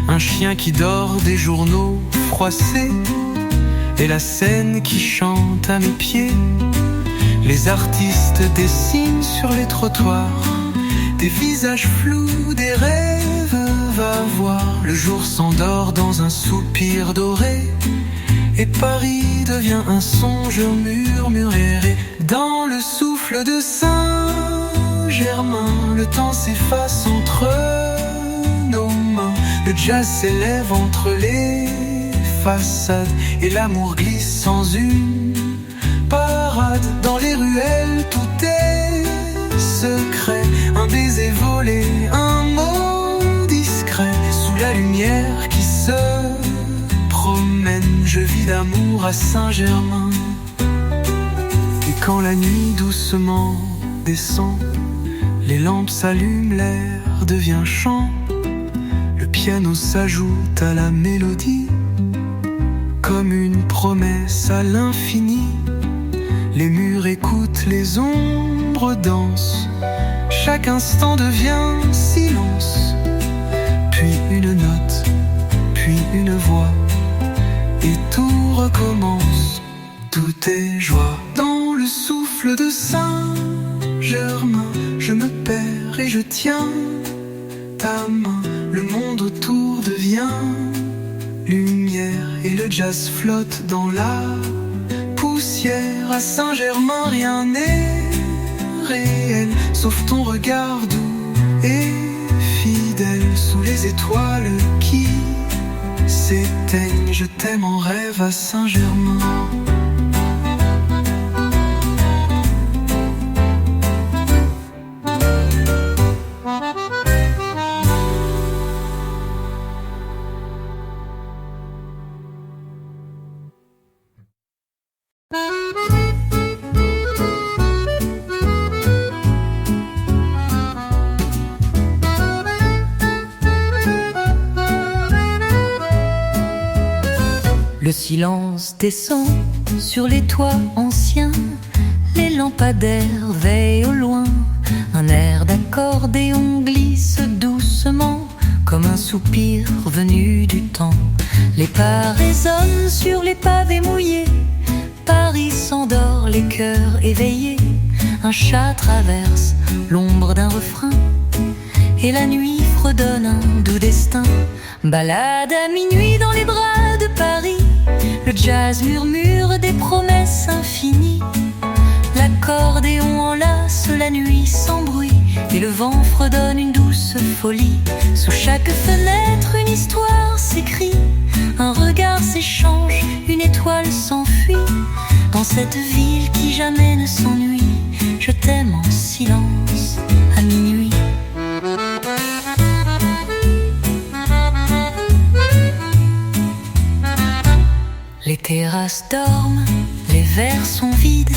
Un chien qui dort, des journaux froissés. Et la Seine qui chante à mes pieds. Les artistes dessinent sur les trottoirs. Des visages flous, des rêves va voir. Le jour s'endort dans un soupir doré. Et Paris devient un songe murmuré. Dans le souffle de Saint-Germain, le temps s'efface entre nos mains. Le jazz s'élève entre les façades et l'amour glisse sans une parade. Dans les ruelles, tout est secret. Un baiser volé, un mot discret. Sous la lumière qui se promène, je vis d'amour à Saint-Germain. Et quand la nuit doucement descend, les lampes s'allument, l'air devient chant. Le piano s'ajoute à la mélodie, comme une promesse à l'infini. Les murs écoutent, les ombres dansent. Chaque instant devient silence. Puis une note, puis une voix. Et tout recommence, tout est joie. Dans le souffle de Saint-Germain, je me perds et je tiens ta main. Le monde autour devient lumière et le jazz flotte dans la poussière. À Saint-Germain, rien n'est réel, sauf ton regard doux et fidèle. Sous les étoiles qui s'éteignent, je t'aime en rêve à Saint-Germain. Le silence descend sur les toits anciens. Les lampadaires veillent au loin. Un air d'accordéon glisse douce soupir venu du temps. Les pas résonnent sur les pavés mouillés. Paris s'endort, les cœurs éveillés. Un chat traverse l'ombre d'un refrain et la nuit fredonne un doux destin. Balade à minuit dans les bras de Paris. Le jazz murmure des promesses infinies. L'accordéon enlace la nuit sans bruit et le vent fredonne une douce folie. Sous chaque fenêtre une histoire s'écrit. Un regard s'échange, une étoile s'enfuit. Dans cette ville qui jamais ne s'ennuie, je t'aime en silence à minuit. Les terrasses dorment, les verres sont vides,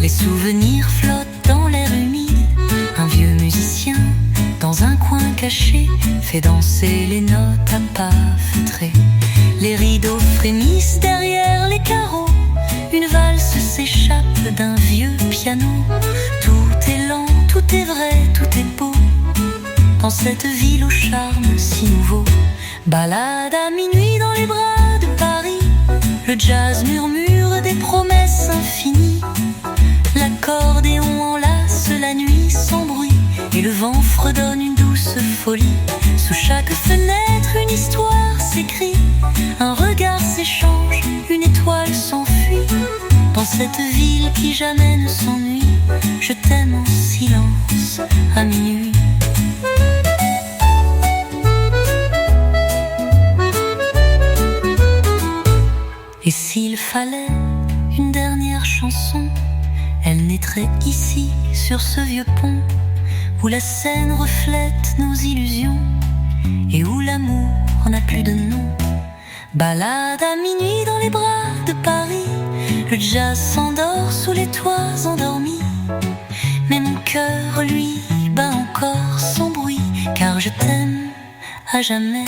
les souvenirs flottent dans l'air humide. Un vieux musicien, dans un coin caché, fait danser les notes à pas feutrés. Les rideaux frémissent derrière les carreaux. Une valse s'échappe d'un vieux piano. Tout est lent, tout est vrai, tout est beau dans cette ville au charme si nouveau. Balade à minuit dans les bras de Paris. Le jazz murmure des promesses infinies. L'accordéon enlace la nuit sans bruit et le vent fredonne une douce folie. Sous chaque fenêtre une histoire s'écrit. Un regard s'échange, une étoile s'enfuit. Dans cette ville qui jamais ne s'ennuie, je t'aime en silence à minuit. Et s'il fallait une dernière chanson, elle naîtrait ici, sur ce vieux pont, où la Seine reflète nos illusions et où l'amour n'a plus de nom. Balade à minuit dans les bras de Paris. Le jazz s'endort sous les toits endormis. Mais mon cœur, lui, bat encore sans bruit, car je t'aime à jamais.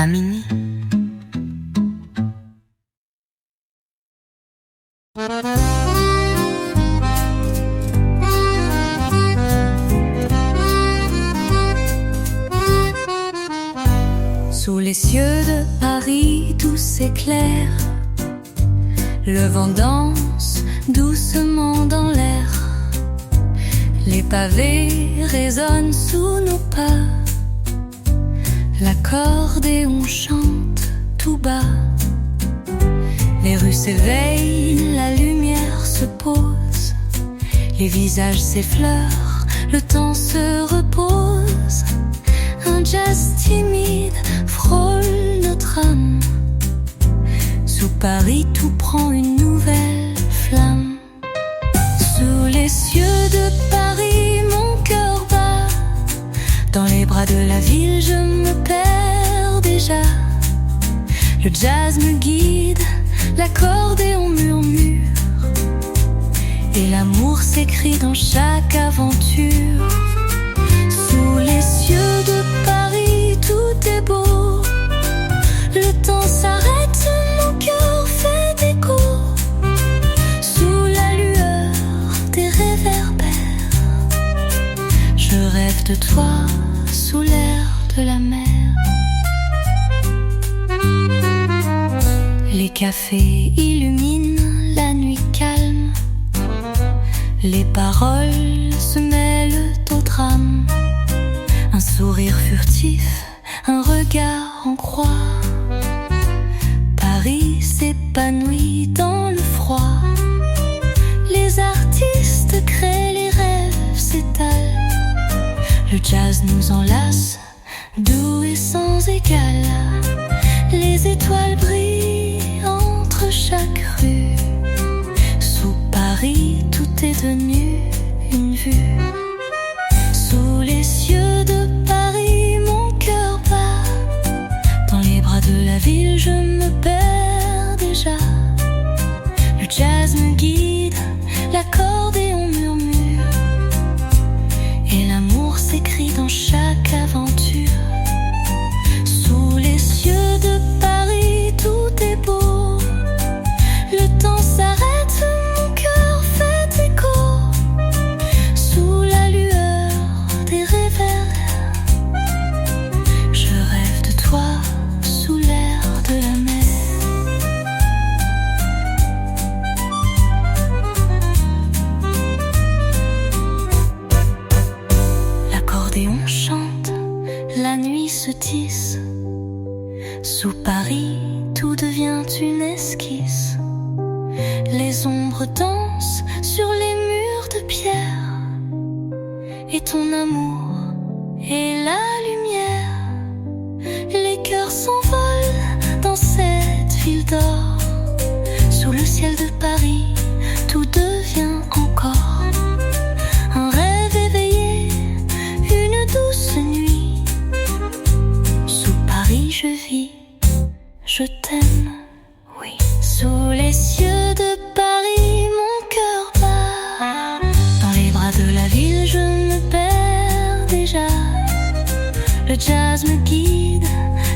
À minuit. Sous les cieux de Paris, tout s'éclaire. Le vent danse doucement dans l'air. Les pavés résonnent sous nos pas. L'accordéon chante tout bas. Les rues s'éveillent, la lumière se pose. Les visages s'effleurent, le temps se repose. Un jazz timide frôle notre âme. Sous Paris tout prend une nouvelle flamme. Sous les cieux de Paris mon cœur bat. Dans les bras de la ville je me perds déjà. Le jazz me guide, l'accordéon murmure. Et l'amour s'écrit dans chaque aventure. Sous les cieux de Paris tout est beau. Le temps s'arrête, mon cœur fait écho. Sous la lueur des réverbères, je rêve de toi sous l'air de la mer. Les cafés illuminent la nuit calme. Les paroles se mêlent au drame. Un sourire furtif, un regard en croix. Paris s'épanouit dans le froid. Les artistes créent, les rêves s'étalent. Le jazz nous enlace, doux et sans égal. Les étoiles brillent entre chaque rue. Sous Paris, tout est devenu une vue. Sous les cieux de Paris, mon cœur bat. Dans les bras de la ville, je me perds déjà. Le jazz me guide, l'accordéon murmure. et ton amour et la lumière. Les cœurs s'envolent dans cette ville d'or. Sous le ciel de Paris, tout devient encore un rêve éveillé, une douce nuit. Sous Paris je vis, je t'aime, oui. Sous les cieux de Paris, mon cœur bat. Dans les bras de la ville, je me perds déjà. Le jazz me guide,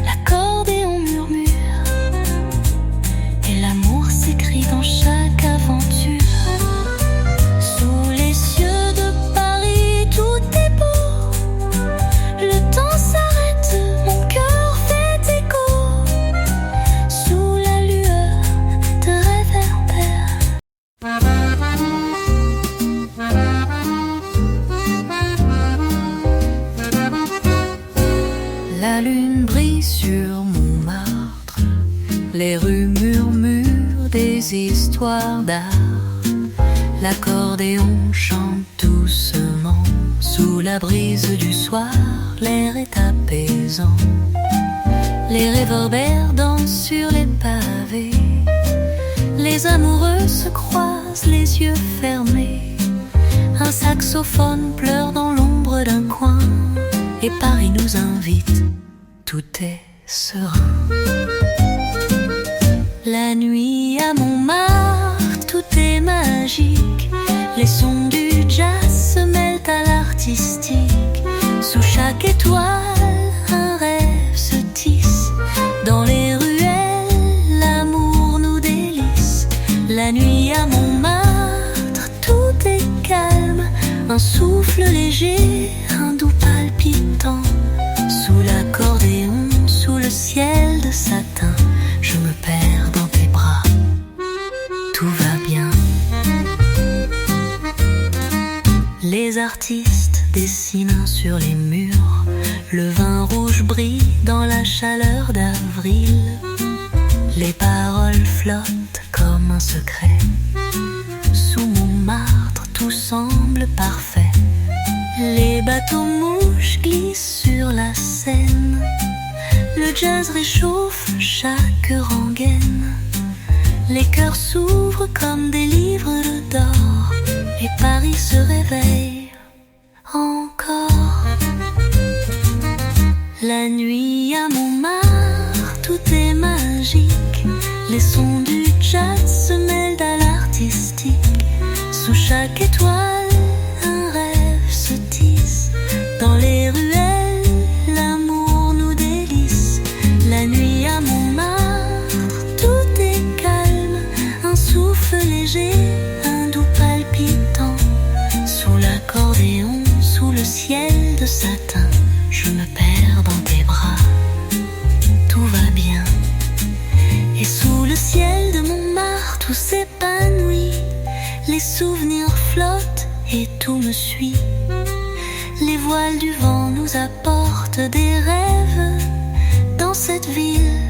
l'accordéon murmure, et l'amour s'écrit dans chaque aventure. Sous les cieux de Paris, tout est beau. Le temps s'arrête, mon cœur fait écho. Sous la lueur de réverbères. La lune brille sur Montmartre, les rues murmurent des histoires d'art. L'accordéon chante doucement, sous la brise du soir, l'air est apaisant. Les réverbères dansent sur les pavés, les amoureux se croisent les yeux fermés. Un saxophone pleure dans l'ombre d'un coin, et Paris nous invite, tout est serein. La nuit à Montmartre, tout est magique. Les sons du jazz se mêlent à l'artistique. Sous chaque étoile, un rêve se tisse. Dans les ruelles, l'amour nous délice. La nuit à Montmartre, tout est calme. Un souffle léger, un doux palpitant. Sous l'accordéon, sous le ciel de satin, je me perds dans tes bras, tout va bien. Les artistes dessinent sur les murs, le vin rouge brille dans la chaleur d'avril. Les paroles flottent comme un secret. Sous Montmartre, tout semble parfait. Les bateaux mouches glissent sur la Seine. Le jazz réchauffe chaque rengaine. Les cœurs s'ouvrent comme des livres d'or, et Paris se réveille encore. La nuit à Montmartre, tout est magique. Les sons du jazz se mêlent à l'artistique. Sous chaque étoile, un rêve se tisse. Dans les ruelles, l'amour nous délice. La nuit à Montmartre, tout est calme. Un souffle léger, un doux palpitant. Sous l'accordéon, sous le ciel de satin, je me perds dans tes bras, tout va bien. Et sous le ciel de Montmartre, tout s'épanouit. Les souvenirs flottent et tout me suit. Les voiles du vent nous apportent des rêves. Dans cette ville,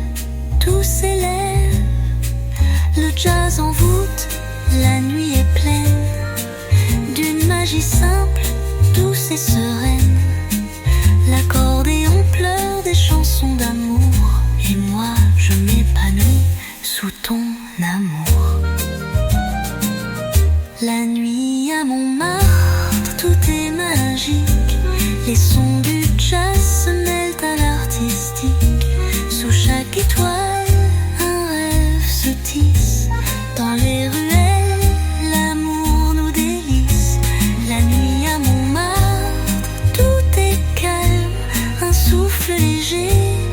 tout s'élève. Le jazz envoûte, la nuit est pleine d'une magie simple, douce et sereine. L'accordéon pleure des chansons d'amour, et moi je m'épanouis sous ton amour. La nuit à Montmartre, tout est magique. Les sons du jazz se mêlent à l'artistique. Sous chaque étoile, un rêve se tisse. Dans les ruelles, l'amour nous délice. La nuit à Montmartre, tout est calme. Un souffle léger,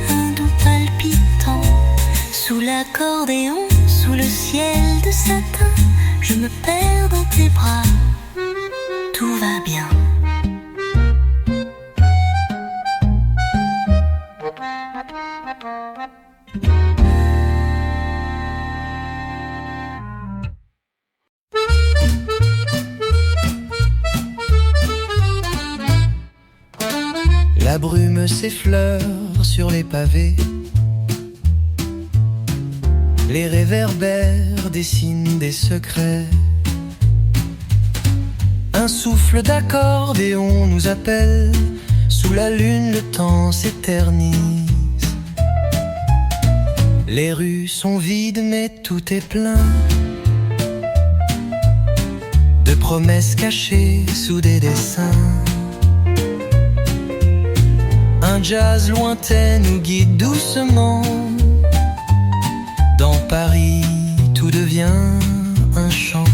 un doux palpitant. Sous l'accordéon, sous le ciel de satin, je me perds dans tes bras, tout va bien. La brume s'effleure sur les pavés. Les réverbères dessinent des secrets. Un souffle d'accordéon nous appelle. Sous la lune, le temps s'éternise. Les rues sont vides, mais tout est plein de promesses cachées sous des dessins. Un jazz lointain nous guide doucement. Dans Paris, tout devient un chant.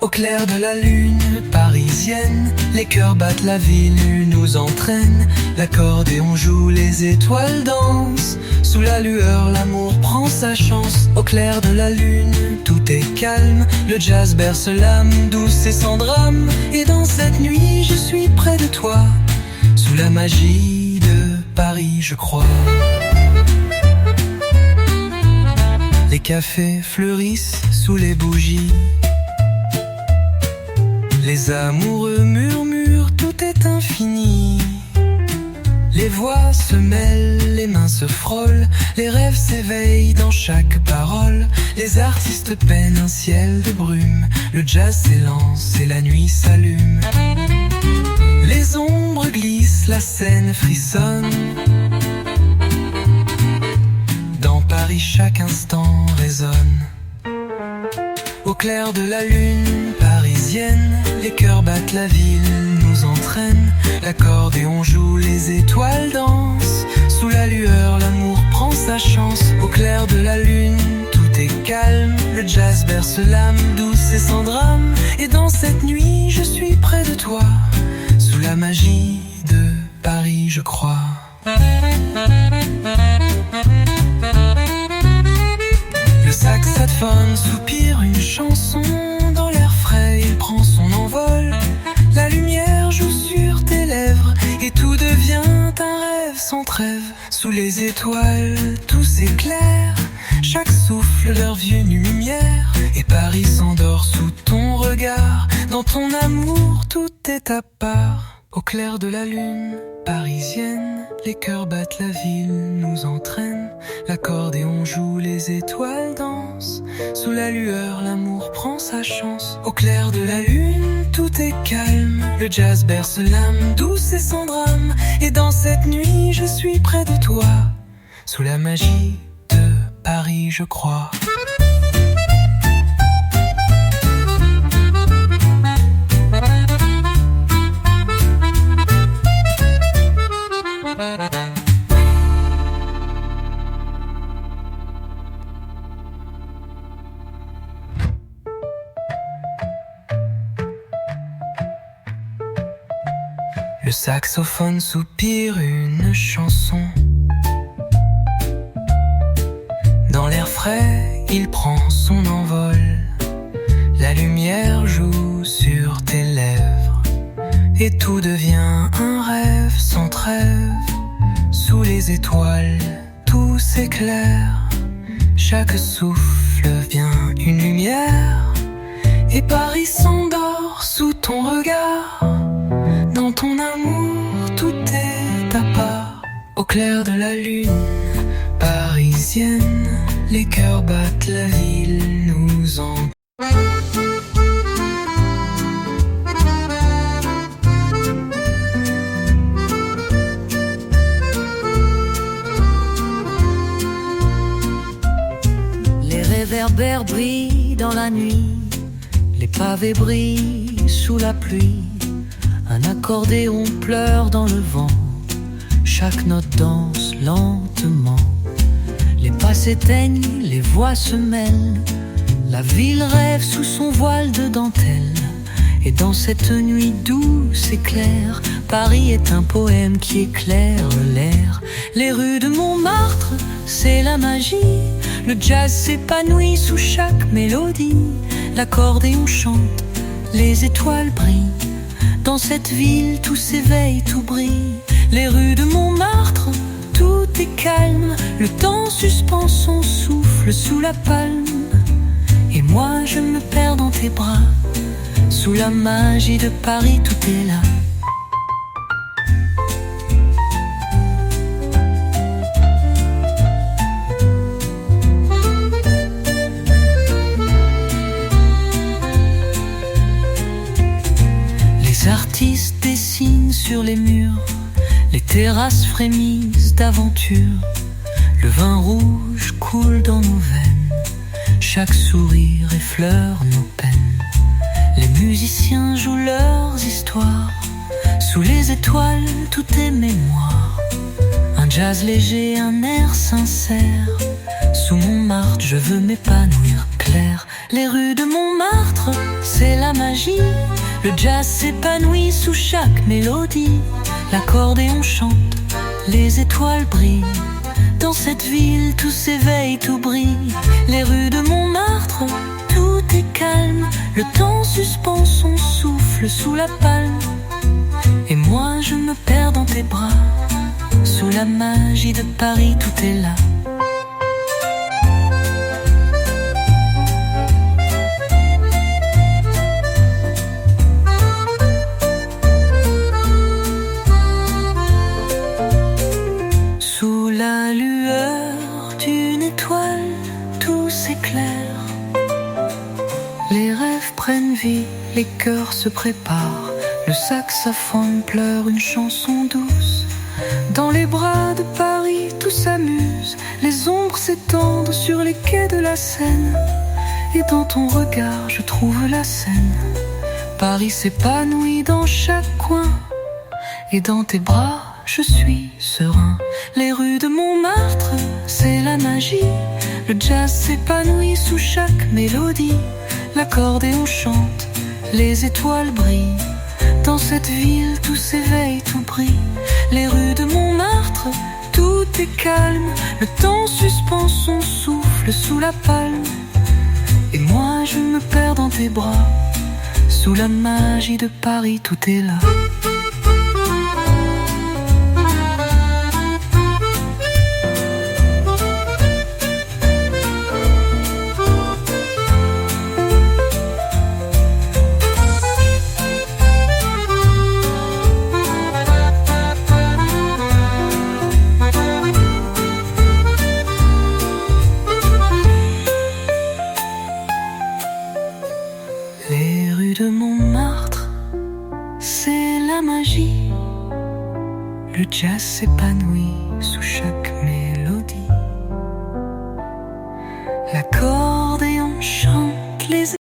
Au clair de la lune parisienne, les cœurs battent, la ville nous entraîne. L'accordéon joue, les étoiles dansent. Sous la lueur, l'amour prend sa chance. Au clair de la lune, tout est calme. Le jazz berce l'âme douce et sans drame. Et dans cette nuit, je suis près de toi. Sous la magie de Paris, je crois. Les cafés fleurissent sous les bougies. Les amoureux murmurent, tout est infini. Les voix se mêlent, les mains se frôlent. Les rêves s'éveillent dans chaque parole. Les artistes peinent un ciel de brume. Le jazz s'élance et la nuit s'allume. Les ombres glissent, la scène frissonne. Dans Paris, chaque instant résonne. Au clair de la lune parisienne, les cœurs battent, la ville nous entraîne. L'accordéon joue, les étoiles dansent. Sous la lueur, l'amour prend sa chance. Au clair de la lune, tout est calme. Le jazz berce l'âme douce et sans drame. Et dans cette nuit, je suis près de toi. Sous la magie de Paris, je crois. Le saxophone soupire une chanson. Dans l'air frais, il prend son envol. La lumière joue sur tes lèvres et tout devient un rêve sans trêve. Sous les étoiles, tout s'éclaire. Chaque souffle leur vue lumière. Et Paris s'endort sous ton regard. Dans ton amour, tout est à part. Au clair de la lune parisienne, les cœurs battent, la ville nous entraîne. L'accordéon joue, les étoiles dansent. Sous la lueur, l'amour prend sa chance. Au clair de la lune, tout est calme. Le jazz berce l'âme douce et sans drame. Et dans cette nuit, je suis près de toi. Sous la magie de Paris, je crois. Le saxophone soupire une chanson. Dans l'air frais, il prend son envol. La lumière joue sur tes lèvres. Et tout devient un rêve sans trêve. Sous les étoiles, tout s'éclaire. Chaque souffle vient une lumière. Et Paris s'endort sous ton regard. Dans ton amour, tout est à part. Au clair de la lune parisienne, les cœurs battent, la ville nous en... Les réverbères brillent dans la nuit. Les pavés brillent sous la pluie. Un accordéon pleure dans le vent. Chaque note danse lentement. Les pas s'éteignent, les voix se mêlent. La ville rêve sous son voile de dentelle. Et dans cette nuit douce et claire, Paris est un poème qui éclaire l'air. Les rues de Montmartre, c'est la magie. Le jazz s'épanouit sous chaque mélodie. L'accordéon chante, les étoiles brillent. Dans cette ville, tout s'éveille, tout brille. Les rues de Montmartre, tout est calme. Le temps suspend son souffle sous la palme. Et moi, je me perds dans tes bras. Sous la magie de Paris, tout est là. artistes dessinent sur les murs, les terrasses frémissent d'aventure. Le vin rouge coule dans nos veines, chaque sourire effleure nos peines. Les musiciens jouent leurs histoires, sous les étoiles tout est mémoire. Un jazz léger, un air sincère, sous Montmartre je veux m'épanouir clair. Les rues de Montmartre, c'est la magie. Le jazz s'épanouit sous chaque mélodie. L'accordéon chante, les étoiles brillent. Dans cette ville tout s'éveille, tout brille. Les rues de Montmartre, tout est calme. Le temps suspend son souffle sous la palme. Et moi je me perds dans tes bras. Sous la magie de Paris tout est là. Sous la lueur d'une étoile, tout s'éclaire. Les rêves prennent vie, les cœurs se préparent. Le saxophone pleure une chanson douce. Dans les bras de Paris, tout s'amuse. Les ombres s'étendent sur les quais de la Seine. Et dans ton regard, je trouve la scène. Paris s'épanouit dans chaque coin. Et dans tes bras, je suis serein. Les rues de Montmartre, c'est la magie. Le jazz s'épanouit sous chaque mélodie. L'accordéon chante, les étoiles brillent. Dans cette ville, tout s'éveille, tout brille. Les rues de Montmartre, tout est calme. Le temps suspend son souffle sous la palme. Et moi, je me perds dans tes bras. Sous la magie de Paris, tout est là. Les rues de Montmartre, c'est la magie. Le jazz s'épanouit sous chaque mélodie. L'accordéon chante, les